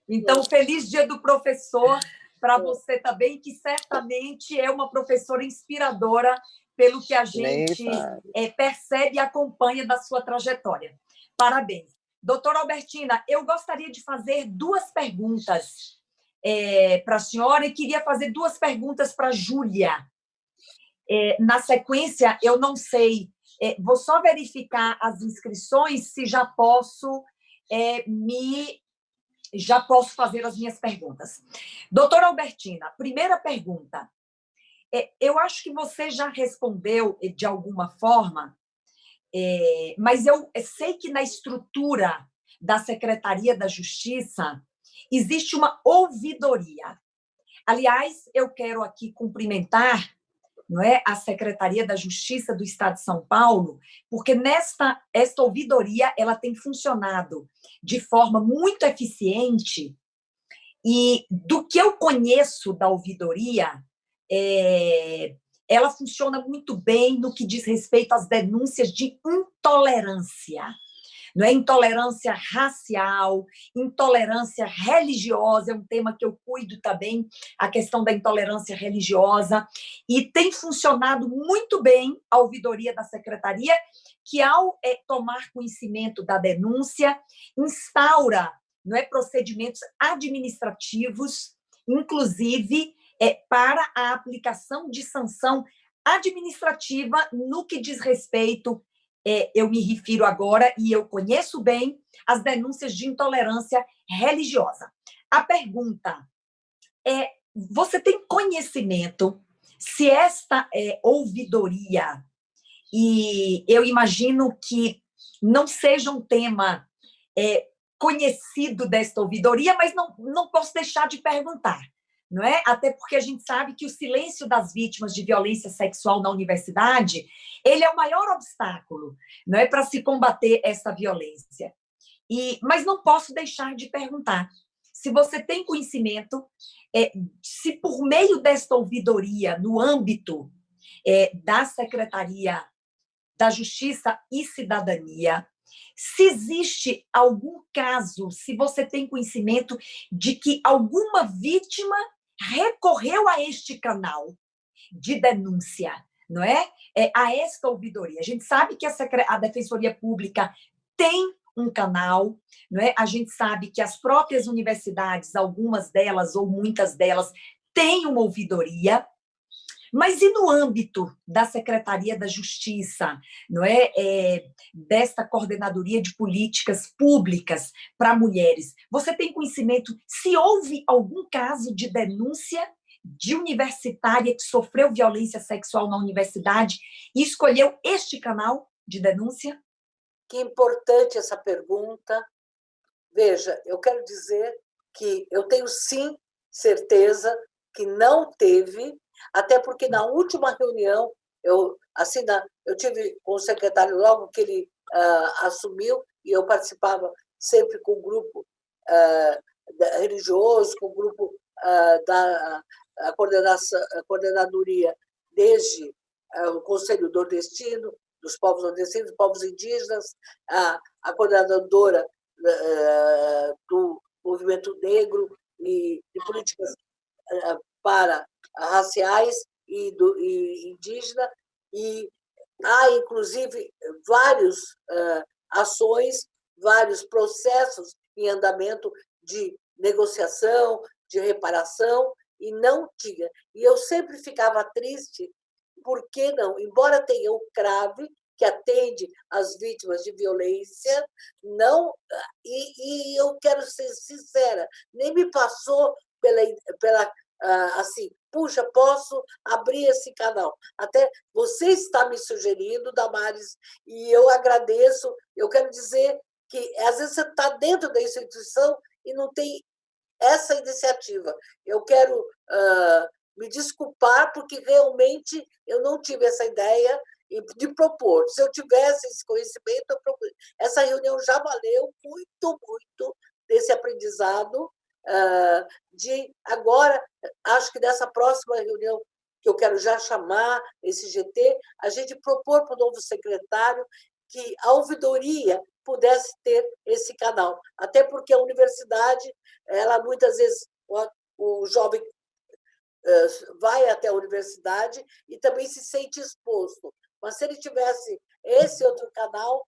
Então, feliz Dia do Professor para você também, que certamente é uma professora inspiradora pelo que a gente percebe e acompanha da sua trajetória. Parabéns. Doutora Albertina, eu gostaria de fazer 2 perguntas para a senhora e queria fazer 2 perguntas para a Júlia. Na sequência, eu não sei, vou só verificar as inscrições, se já posso já posso fazer as minhas perguntas. Doutora Albertina, primeira pergunta. Eu acho que você já respondeu de alguma forma, mas eu sei que na estrutura da Secretaria da Justiça existe uma ouvidoria. Aliás, eu quero aqui cumprimentar, não é, a Secretaria da Justiça do Estado de São Paulo, porque esta ouvidoria ela tem funcionado de forma muito eficiente e do que eu conheço da ouvidoria, ela funciona muito bem no que diz respeito às denúncias de intolerância. Não é? Intolerância racial, intolerância religiosa, é um tema que eu cuido também, a questão da intolerância religiosa, e tem funcionado muito bem a ouvidoria da Secretaria, que ao tomar conhecimento da denúncia, instaura, não é, procedimentos administrativos, inclusive para a aplicação de sanção administrativa no que diz respeito, eu me refiro agora, e eu conheço bem, as denúncias de intolerância religiosa. A pergunta é, você tem conhecimento se esta ouvidoria, e eu imagino que não seja um tema conhecido desta ouvidoria, mas não posso deixar de perguntar, não é? Até porque a gente sabe que o silêncio das vítimas de violência sexual na universidade, ele é o maior obstáculo, não é, para se combater essa violência. Mas não posso deixar de perguntar se você tem conhecimento, se por meio desta ouvidoria, no âmbito da Secretaria da Justiça e Cidadania, se existe algum caso, se você tem conhecimento de que alguma vítima recorreu a este canal de denúncia, não é? A esta ouvidoria. A gente sabe que a Defensoria Pública tem um canal, não é? A gente sabe que as próprias universidades, algumas delas ou muitas delas, têm uma ouvidoria. Mas e no âmbito da Secretaria da Justiça, não é? Desta Coordenadoria de Políticas Públicas para Mulheres, você tem conhecimento se houve algum caso de denúncia de universitária que sofreu violência sexual na universidade e escolheu este canal de denúncia? Que importante essa pergunta. Veja, eu quero dizer que eu tenho, sim, certeza que não teve, até porque na última reunião, eu tive com o secretário logo que ele assumiu, e eu participava sempre com o grupo religioso, com o grupo da coordenadoria, desde o Conselho Nordestino, dos povos nordestinos, dos povos indígenas, a coordenadora do movimento negro e de políticas para raciais e indígena, e há, inclusive, várias ações, vários processos em andamento de negociação, de reparação, e não tinha. E eu sempre ficava triste, porque não, embora tenha o CRAVE, que atende as vítimas de violência, não, e eu quero ser sincera, nem me passou pela assim, puxa, posso abrir esse canal. Até você está me sugerindo, Damares, e eu agradeço. Eu quero dizer que, às vezes, você está dentro da instituição e não tem essa iniciativa. Eu quero me desculpar, porque realmente eu não tive essa ideia de propor. Se eu tivesse esse conhecimento, eu propor. Essa reunião já valeu muito, muito desse aprendizado. De agora, acho que dessa próxima reunião, que eu quero já chamar esse GT, a gente propor para o novo secretário que a ouvidoria pudesse ter esse canal. Até porque a universidade, ela muitas vezes, o jovem vai até a universidade e também se sente exposto. Mas se ele tivesse esse outro canal,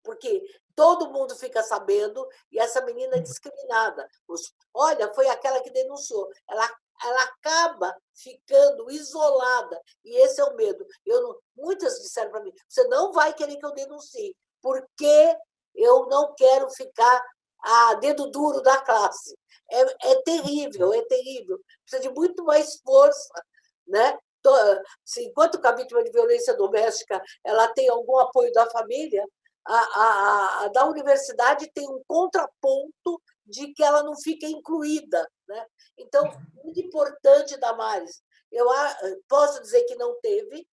porque todo mundo fica sabendo e essa menina é discriminada. Olha, foi aquela que denunciou. Ela acaba ficando isolada, e esse é o medo. Muitas disseram para mim, você não vai querer que eu denuncie, porque eu não quero ficar a dedo duro da classe. É terrível, é terrível. Precisa de muito mais força, né? Enquanto a vítima de violência doméstica ela tem algum apoio da família, a da universidade tem um contraponto de que ela não fica incluída, né? Então, muito importante, Damares. Eu posso dizer que não teve,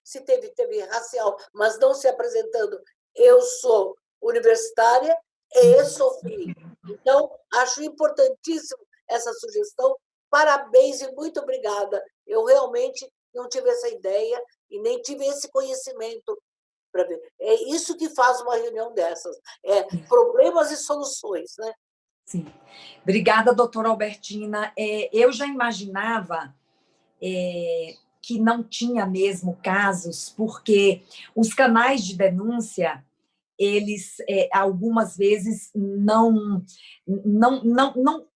se teve racial, mas não se apresentando. Eu sou universitária e sofri. Então, acho importantíssimo essa sugestão. Parabéns e muito obrigada. Eu realmente não tive essa ideia e nem tive esse conhecimento para ver. É isso que faz uma reunião dessas, problemas e soluções, né? Sim. Obrigada, doutora Albertina. Eu já imaginava que não tinha mesmo casos, porque os canais de denúncia, eles algumas vezes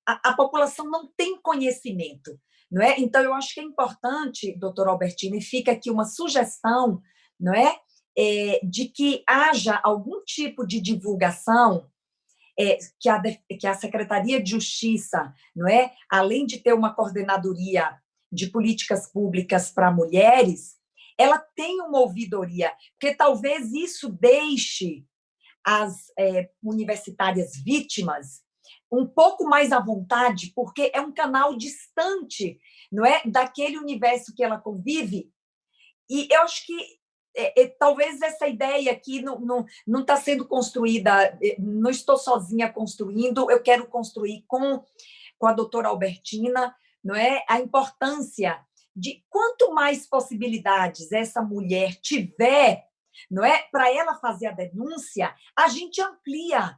a população não tem conhecimento, não é? Então eu acho que é importante, doutora Albertina, e fica aqui uma sugestão, não é? De que haja algum tipo de divulgação que a Secretaria de Justiça, não é? Além de ter uma coordenadoria de políticas públicas para mulheres, ela tem uma ouvidoria, porque talvez isso deixe as universitárias vítimas um pouco mais à vontade, porque é um canal distante, não é, daquele universo que ela convive. E eu acho que talvez essa ideia aqui não está sendo construída, não estou sozinha construindo, eu quero construir com a doutora Albertina, não é? A importância de quanto mais possibilidades essa mulher tiver, não é, para ela fazer a denúncia, a gente amplia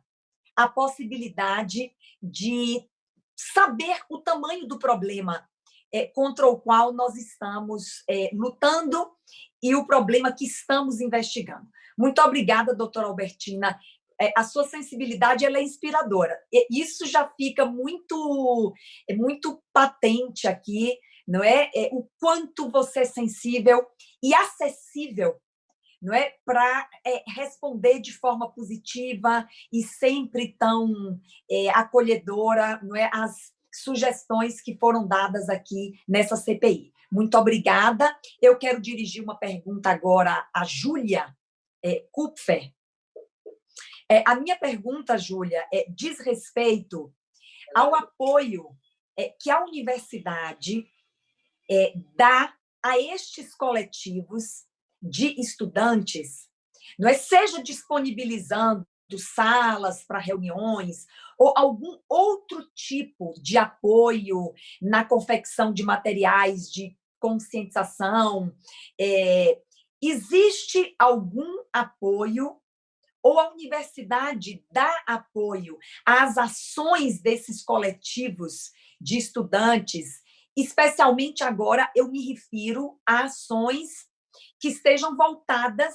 a possibilidade de saber o tamanho do problema contra o qual nós estamos lutando e o problema que estamos investigando. Muito obrigada, doutora Albertina. A sua sensibilidade ela é inspiradora. Isso já fica muito patente aqui, não é? O quanto você é sensível e acessível, não é, para responder de forma positiva e sempre tão acolhedora, não é, as sugestões que foram dadas aqui nessa CPI. Muito obrigada. Eu quero dirigir uma pergunta agora à Júlia Kupfer. A minha pergunta, Júlia, diz respeito ao apoio que a universidade dá a estes coletivos de estudantes, não é, seja disponibilizando salas para reuniões ou algum outro tipo de apoio na confecção de materiais de conscientização. Existe algum apoio ou a universidade dá apoio às ações desses coletivos de estudantes? Especialmente agora eu me refiro a ações que estejam voltadas,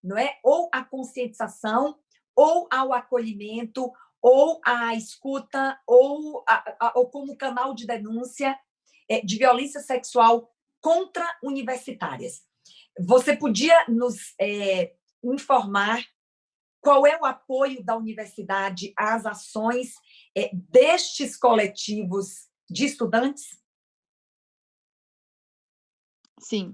não é, ou à conscientização, ou ao acolhimento, ou à escuta, ou como canal de denúncia de violência sexual contra universitárias. Você podia nos informar qual é o apoio da universidade às ações destes coletivos de estudantes? Sim.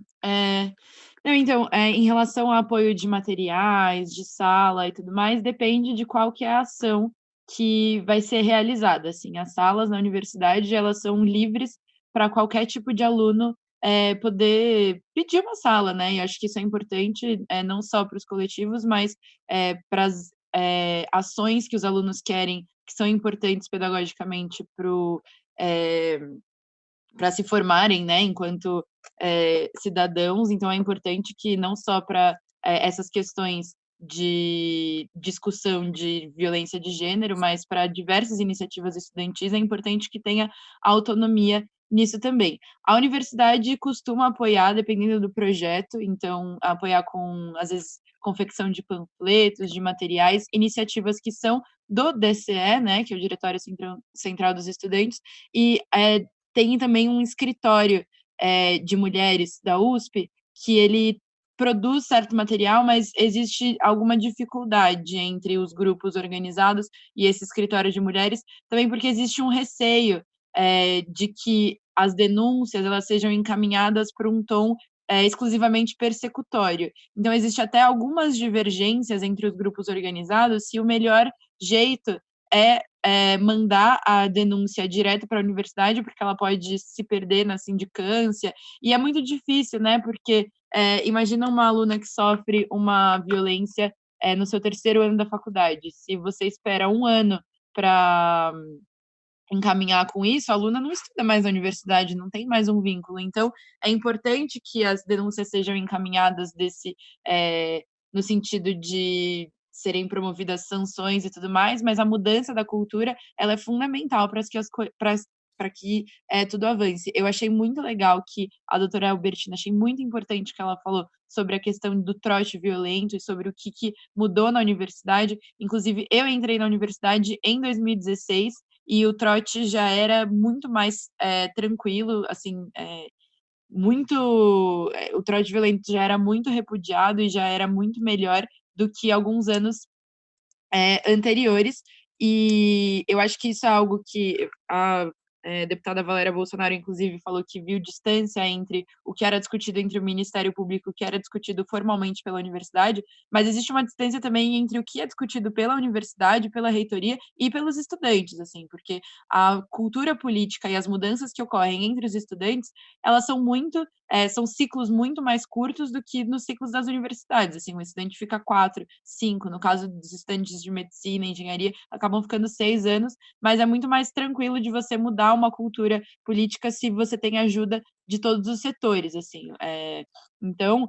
Não, então, em relação ao apoio de materiais, de sala e tudo mais, depende de qual que é a ação que vai ser realizada, assim. As salas na universidade, elas são livres para qualquer tipo de aluno, poder pedir uma sala, né, e acho que isso é importante, não só para os coletivos, mas, para as, ações que os alunos querem, que são importantes pedagogicamente para se formarem, né, enquanto, cidadãos, então é importante que não só para, essas questões de discussão de violência de gênero, mas para diversas iniciativas estudantis, é importante que tenha autonomia nisso também. A universidade costuma apoiar, dependendo do projeto, então apoiar com, às vezes, confecção de panfletos, de materiais, iniciativas que são do DCE, né, que é o Diretório Central dos Estudantes, e, tem também um escritório, de mulheres da USP, que ele produz certo material, mas existe alguma dificuldade entre os grupos organizados e esse escritório de mulheres, também porque existe um receio, de que as denúncias elas sejam encaminhadas por um tom, exclusivamente persecutório. Então existe até algumas divergências entre os grupos organizados se o melhor jeito mandar a denúncia direto para a universidade, porque ela pode se perder na sindicância, e é muito difícil, né, porque, imagina uma aluna que sofre uma violência, no seu terceiro ano da faculdade, se você espera um ano para encaminhar com isso, a aluna não estuda mais na universidade, não tem mais um vínculo. Então, é importante que as denúncias sejam encaminhadas no sentido de serem promovidas sanções e tudo mais, mas a mudança da cultura, ela é fundamental para que tudo avance. Eu achei muito legal que a doutora Albertina, achei muito importante que ela falou sobre a questão do trote violento e sobre o que mudou na universidade. Inclusive, eu entrei na universidade em 2016 e o trote já era muito mais, tranquilo, assim, o trote violento já era muito repudiado e já era muito melhor do que alguns anos, anteriores, e eu acho que isso é algo que a, deputada Valéria Bolsonaro, inclusive, falou que viu distância entre o que era discutido entre o Ministério Público e o que era discutido formalmente pela universidade, mas existe uma distância também entre o que é discutido pela universidade, pela reitoria e pelos estudantes, assim, porque a cultura política e as mudanças que ocorrem entre os estudantes, elas são são ciclos muito mais curtos do que nos ciclos das universidades, assim, um estudante fica 4, 5, no caso dos estudantes de medicina, engenharia, acabam ficando 6 anos, mas é muito mais tranquilo de você mudar uma cultura política se você tem ajuda de todos os setores, assim, então,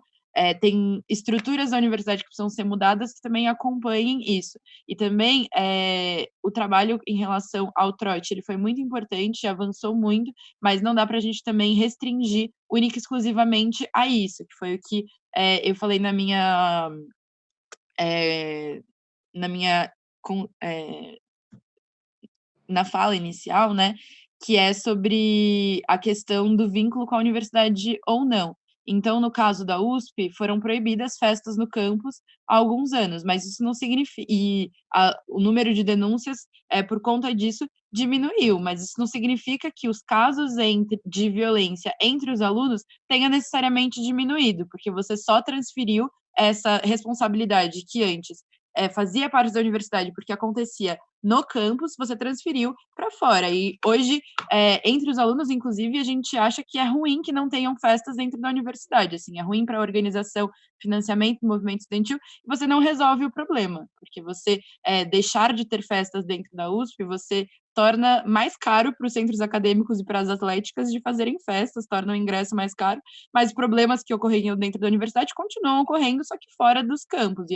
tem estruturas da universidade que precisam ser mudadas que também acompanhem isso. E também, o trabalho em relação ao trote, ele foi muito importante, avançou muito, mas não dá para a gente também restringir única e exclusivamente a isso, que foi o que, eu falei eh, na minha com na fala inicial, né, que é sobre a questão do vínculo com a universidade ou não. Então, no caso da USP, foram proibidas festas no campus há alguns anos, mas isso não significa o número de denúncias, por conta disso, diminuiu, mas isso não significa que os casos de violência entre os alunos tenha necessariamente diminuído, porque você só transferiu essa responsabilidade que antes, fazia parte da universidade, porque acontecia no campus, você transferiu para fora. E hoje, entre os alunos, inclusive, a gente acha que é ruim que não tenham festas dentro da universidade, assim, é ruim para a organização, financiamento do movimento estudantil, e você não resolve o problema, porque você deixar de ter festas dentro da USP, você torna mais caro para os centros acadêmicos e para as atléticas de fazerem festas, torna o ingresso mais caro, mas problemas que ocorriam dentro da universidade continuam ocorrendo, só que fora dos campos,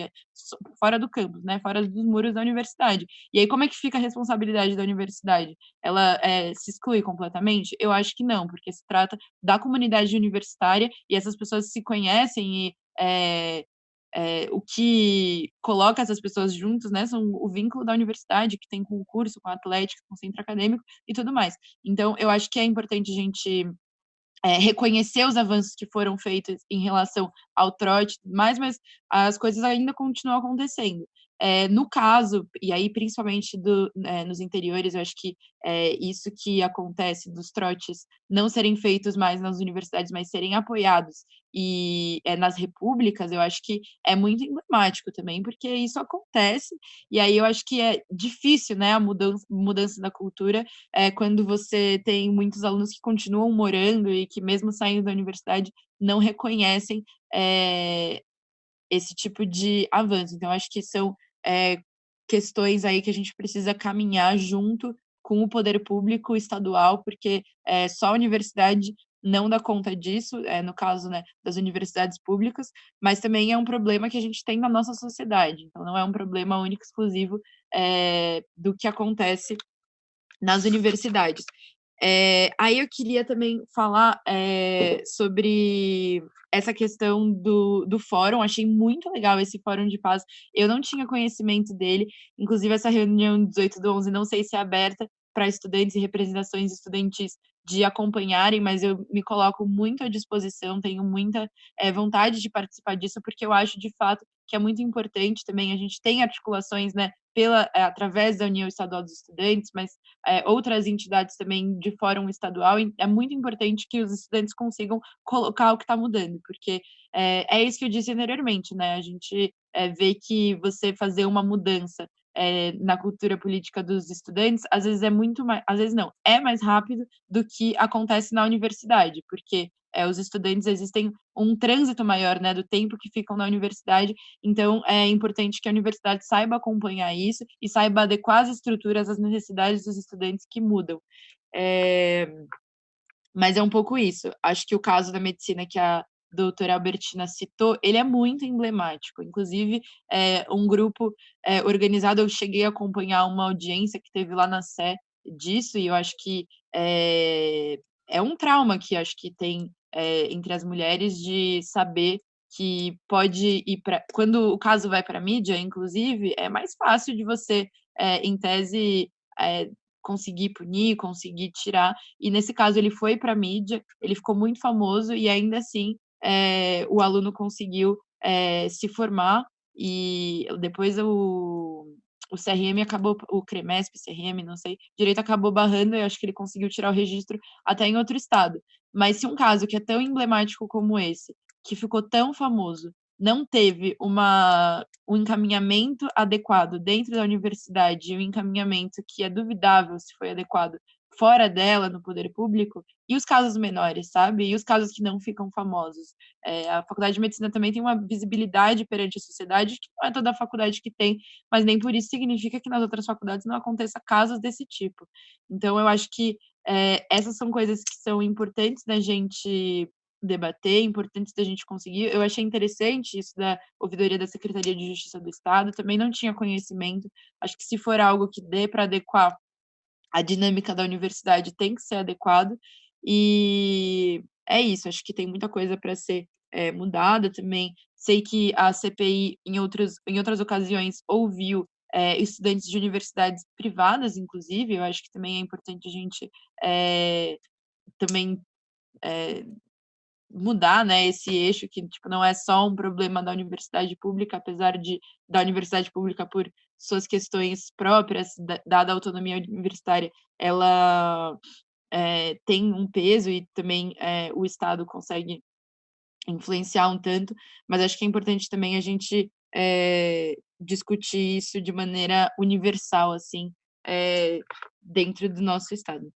fora do campus, né, fora dos muros da universidade. E aí como é que fica a responsabilidade da universidade? Ela, se exclui completamente? Eu acho que não, porque se trata da comunidade universitária e essas pessoas se conhecem e, o que coloca essas pessoas juntas, né, são o vínculo da universidade, que tem com o curso, com a atlética, com o centro acadêmico e tudo mais. Então eu acho que é importante a gente, reconhecer os avanços que foram feitos em relação ao trote e tudo mais, mas as coisas ainda continuam acontecendo. no caso, e aí principalmente nos interiores, eu acho que isso que acontece dos trotes não serem feitos mais nas universidades, mas serem apoiados e nas repúblicas, eu acho que é muito emblemático também, porque isso acontece, e aí eu acho que é difícil, né, a mudança da cultura, quando você tem muitos alunos que continuam morando e que mesmo saindo da universidade não reconhecem esse tipo de avanço. Então acho que são questões aí que a gente precisa caminhar junto com o poder público estadual, porque só a universidade não dá conta disso, no caso, né, das universidades públicas, mas também é um problema que a gente tem na nossa sociedade. Então não é um problema único, exclusivo do que acontece nas universidades. Aí eu queria também falar sobre essa questão do fórum. Achei muito legal esse fórum de paz. Eu não tinha conhecimento dele, inclusive essa reunião 18/11, não sei se é aberta para estudantes e representações estudantis de acompanharem, mas eu me coloco muito à disposição, tenho muita vontade de participar disso, porque eu acho de fato que é muito importante também. A gente tem articulações, né, através da União Estadual dos Estudantes, mas outras entidades também de fórum estadual, e é muito importante que os estudantes consigam colocar o que está mudando, porque é isso que eu disse anteriormente, né? A gente vê que você fazer uma mudança na cultura política dos estudantes, às vezes é muito mais, às vezes não, é mais rápido do que acontece na universidade, porque os estudantes, existem um trânsito maior, né, do tempo que ficam na universidade, então é importante que a universidade saiba acompanhar isso e saiba adequar as estruturas às necessidades dos estudantes que mudam. Mas é um pouco isso. Acho que o caso da medicina que a doutora Albertina citou, ele é muito emblemático. Inclusive, um grupo organizado, eu cheguei a acompanhar uma audiência que teve lá na Sé disso, e eu acho que é um trauma que acho que tem entre as mulheres, de saber que pode ir para... Quando o caso vai para a mídia, inclusive, é mais fácil de você, em tese, conseguir punir, conseguir tirar, e nesse caso ele foi para a mídia, ele ficou muito famoso e ainda assim o aluno conseguiu se formar, e depois o CRM acabou, o CREMESP, CRM, não sei, direito acabou barrando, e acho que ele conseguiu tirar o registro até em outro estado. Mas se um caso que é tão emblemático como esse, que ficou tão famoso, não teve um encaminhamento adequado dentro da universidade, um encaminhamento que é duvidável se foi adequado fora dela, no poder público, e os casos menores, sabe? E os casos que não ficam famosos. A faculdade de medicina também tem uma visibilidade perante a sociedade, que não é toda a faculdade que tem, mas nem por isso significa que nas outras faculdades não aconteça casos desse tipo. Então, eu acho que essas são coisas que são importantes da gente debater, importantes da gente conseguir. Eu achei interessante isso da ouvidoria da Secretaria de Justiça do Estado, também não tinha conhecimento. Acho que se for algo que dê para adequar a dinâmica da universidade, tem que ser adequado, e é isso, acho que tem muita coisa para ser mudada também. Sei que a CPI, em outras ocasiões, ouviu estudantes de universidades privadas, inclusive. Eu acho que também é importante a gente também mudar, né, esse eixo, que tipo, não é só um problema da universidade pública, apesar da universidade pública, por suas questões próprias, dada a autonomia universitária, ela tem um peso, e também o Estado consegue influenciar um tanto, mas acho que é importante também a gente discutir isso de maneira universal, assim, dentro do nosso Estado.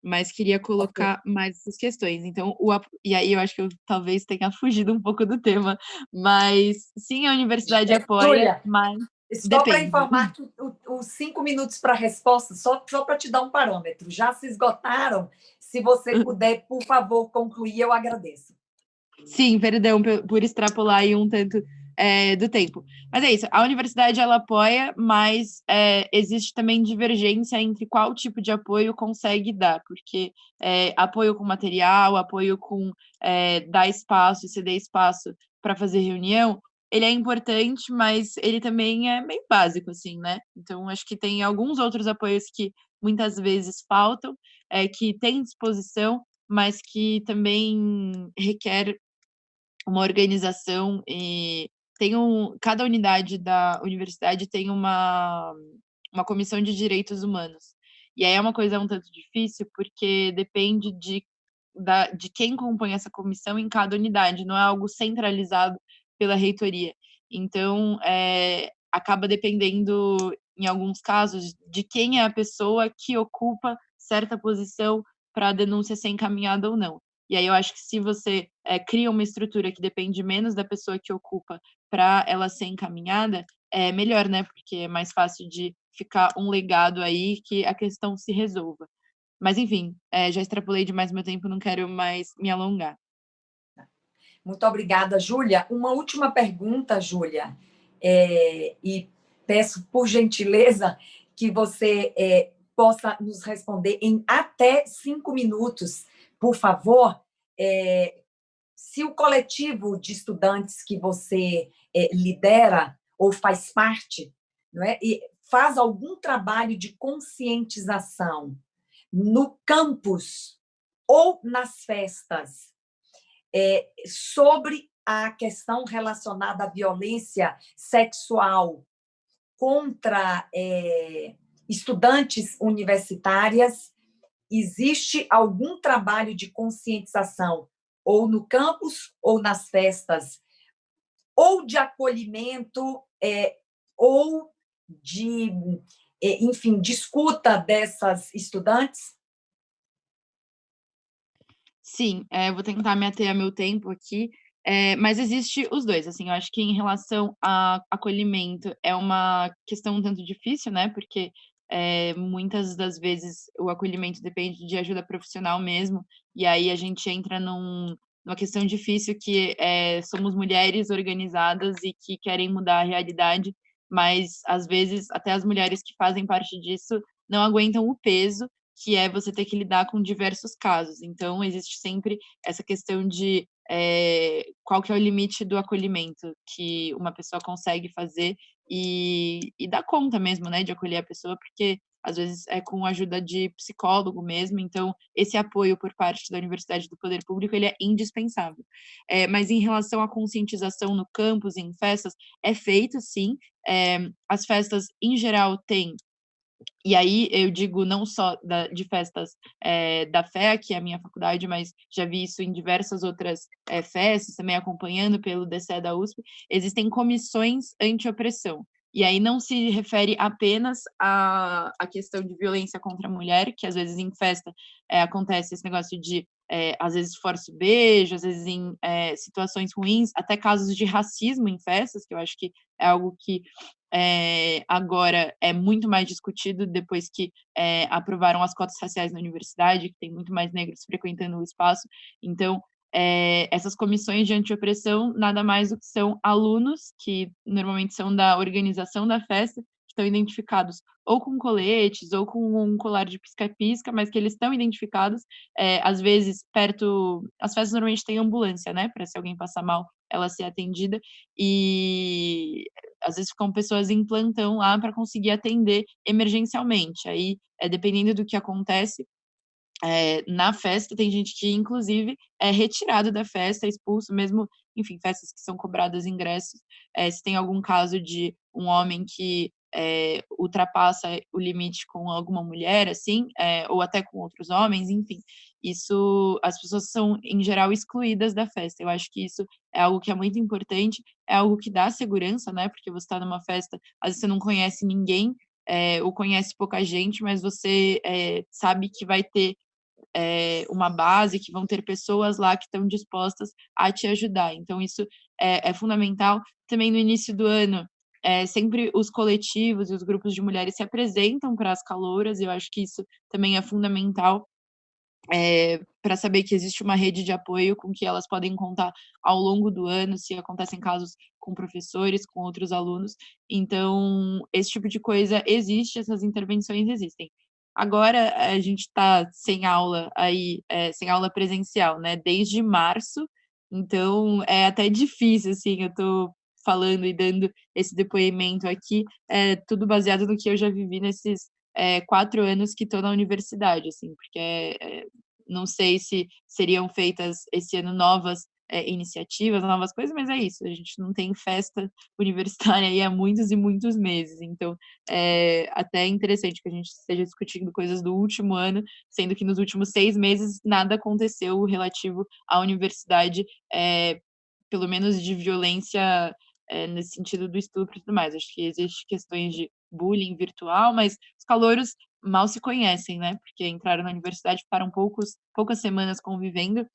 Mas queria colocar mais essas questões. Então, e aí eu acho que eu talvez tenha fugido um pouco do tema, mas sim, a universidade apoia, Júlia, mas só para depende. informar que os 5 minutos para a resposta, só para te dar um parâmetro, já se esgotaram. Se você puder, por favor, concluir, eu agradeço. Sim, perdão por extrapolar aí um tanto do tempo. Mas é isso, a universidade ela apoia, mas existe também divergência entre qual tipo de apoio consegue dar, porque apoio com material, apoio com dar espaço e ceder espaço para fazer reunião, ele é importante, mas ele também é meio básico, assim, né? Então, acho que tem alguns outros apoios que muitas vezes faltam, que tem disposição, mas que também requer uma organização e cada unidade da universidade tem uma comissão de direitos humanos. E aí é uma coisa um tanto difícil, porque depende de quem compõe essa comissão em cada unidade, não é algo centralizado pela reitoria. Então, acaba dependendo, em alguns casos, de quem é a pessoa que ocupa certa posição para a denúncia ser encaminhada ou não. E aí eu acho que se você cria uma estrutura que depende menos da pessoa que ocupa para ela ser encaminhada, é melhor, né? Porque é mais fácil de ficar um legado aí que a questão se resolva. Mas, enfim, já extrapolei demais meu tempo, não quero mais me alongar. Muito obrigada, Júlia. Uma última pergunta, Júlia, e peço, por gentileza, que você possa nos responder em até 5 minutos, por favor. Se o coletivo de estudantes que você lidera ou faz parte, não é, e faz algum trabalho de conscientização no campus ou nas festas, sobre a questão relacionada à violência sexual contra estudantes universitárias, existe algum trabalho de conscientização, ou no campus, ou nas festas, ou de acolhimento, ou de, enfim, de escuta dessas estudantes? Sim, vou tentar me ater a meu tempo aqui, mas existe os dois, assim, eu acho que em relação a acolhimento é uma questão um tanto difícil, né, porque muitas das vezes o acolhimento depende de ajuda profissional mesmo, e aí a gente entra numa questão difícil que somos mulheres organizadas e que querem mudar a realidade, mas às vezes até as mulheres que fazem parte disso não aguentam o peso que é você ter que lidar com diversos casos. Então, existe sempre essa questão de qual que é o limite do acolhimento que uma pessoa consegue fazer e dar conta mesmo, né, de acolher a pessoa, porque às vezes é com a ajuda de psicólogo mesmo, então esse apoio por parte da universidade e do poder público, ele é indispensável. Mas em relação à conscientização no campus, em festas, é feito sim, as festas em geral têm. E aí eu digo não só de festas da FEA, que é a minha faculdade, mas já vi isso em diversas outras festas, também acompanhando pelo DCE da USP, existem comissões anti-opressão. E aí não se refere apenas à questão de violência contra a mulher, que às vezes em festa acontece esse negócio de, às vezes, força o beijo, às vezes em situações ruins, até casos de racismo em festas, que eu acho que é algo que agora é muito mais discutido depois que aprovaram as cotas raciais na universidade, que tem muito mais negros frequentando o espaço. Então, essas comissões de antiopressão nada mais do que são alunos que normalmente são da organização da festa, que estão identificados ou com coletes ou com um colar de pisca-pisca, mas que eles estão identificados, às vezes perto. As festas normalmente têm ambulância, né, para se alguém passar mal, ela ser atendida, e às vezes ficam pessoas em plantão lá para conseguir atender emergencialmente. Aí, dependendo do que acontece na festa, tem gente que, inclusive, é retirado da festa, é expulso, mesmo, enfim, festas que são cobradas ingressos. Se tem algum caso de um homem que ultrapassa o limite com alguma mulher, assim, ou até com outros homens, enfim, isso, as pessoas são, em geral, excluídas da festa. Eu acho que isso é algo que é muito importante, é algo que dá segurança, né, porque você está numa festa, às vezes você não conhece ninguém, ou conhece pouca gente, mas você sabe que vai ter uma base, que vão ter pessoas lá que estão dispostas a te ajudar. Então, isso é fundamental. Também no início do ano, sempre os coletivos e os grupos de mulheres se apresentam para as calouras, e eu acho que isso também é fundamental para saber que existe uma rede de apoio com que elas podem contar ao longo do ano, se acontecem casos com professores, com outros alunos. Então, esse tipo de coisa existe, essas intervenções existem. Agora, a gente está sem aula aí, sem aula presencial, né, desde março, então é até difícil, assim, eu estou falando e dando esse depoimento aqui, tudo baseado no que eu já vivi nesses 4 anos que estou na universidade, assim, porque não sei se seriam feitas esse ano novas iniciativas, novas coisas, mas é isso, a gente não tem festa universitária aí há muitos e muitos meses, então até é interessante que a gente esteja discutindo coisas do último ano, sendo que nos últimos 6 meses nada aconteceu relativo à universidade, pelo menos de violência, nesse sentido do estupro e tudo mais. Acho que existe questões de bullying virtual, mas os calouros mal se conhecem, né, porque entraram na universidade, ficaram poucas semanas convivendo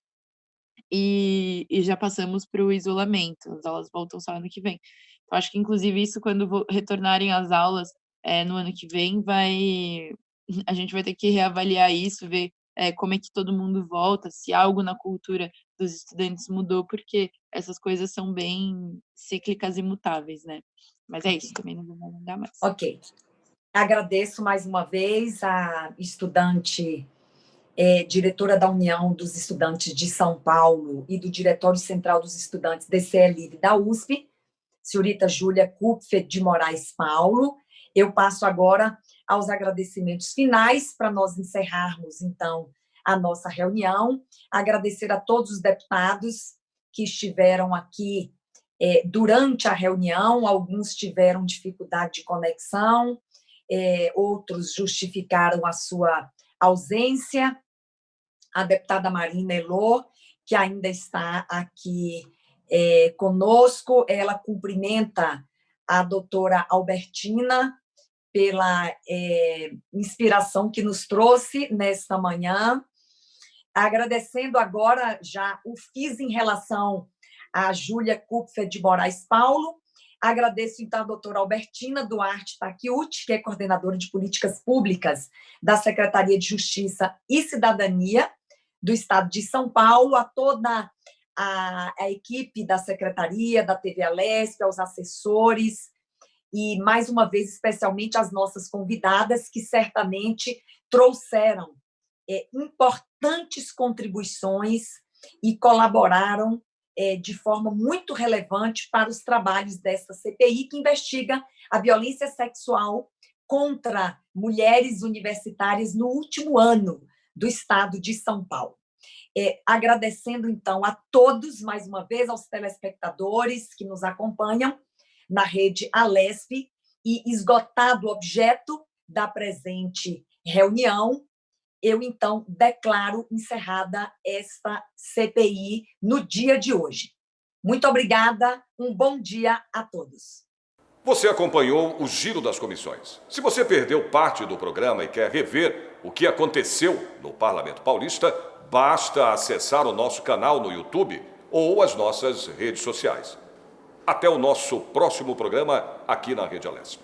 e já passamos para o isolamento, as aulas voltam só ano que vem. Então acho que inclusive isso quando retornarem às aulas, no ano que vem a gente vai ter que reavaliar isso, ver, como é que todo mundo volta, se algo na cultura dos estudantes mudou, porque essas coisas são bem cíclicas e mutáveis, né. Mas é isso, também não vou me alongar mais. Ok. Agradeço mais uma vez a estudante, diretora da União dos Estudantes de São Paulo e do Diretório Central dos Estudantes DCE Livre da USP, senhorita Júlia Kupfer de Moraes Paulo. Eu passo agora aos agradecimentos finais para nós encerrarmos, então, a nossa reunião. Agradecer a todos os deputados que estiveram aqui durante a reunião, alguns tiveram dificuldade de conexão, outros justificaram a sua ausência. A deputada Marina Elô, que ainda está aqui conosco, ela cumprimenta a doutora Albertina pela inspiração que nos trouxe nesta manhã. Agradecendo agora já o FIS em relação a Júlia Kupfer de Moraes Paulo. Agradeço, então, a doutora Albertina Duarte Takiuti, que é coordenadora de políticas públicas da Secretaria de Justiça e Cidadania do Estado de São Paulo, a toda a equipe da Secretaria, da TV Alesp, aos assessores, e, mais uma vez, especialmente as nossas convidadas, que certamente trouxeram importantes contribuições e colaboraram de forma muito relevante para os trabalhos dessa CPI, que investiga a violência sexual contra mulheres universitárias no último ano do Estado de São Paulo. Agradecendo, então, a todos, mais uma vez, aos telespectadores que nos acompanham na rede Alesp, e esgotado o objeto da presente reunião, eu, então, declaro encerrada esta CPI no dia de hoje. Muito obrigada, um bom dia a todos. Você acompanhou o Giro das Comissões. Se você perdeu parte do programa e quer rever o que aconteceu no Parlamento Paulista, basta acessar o nosso canal no YouTube ou as nossas redes sociais. Até o nosso próximo programa aqui na Rede Alesp.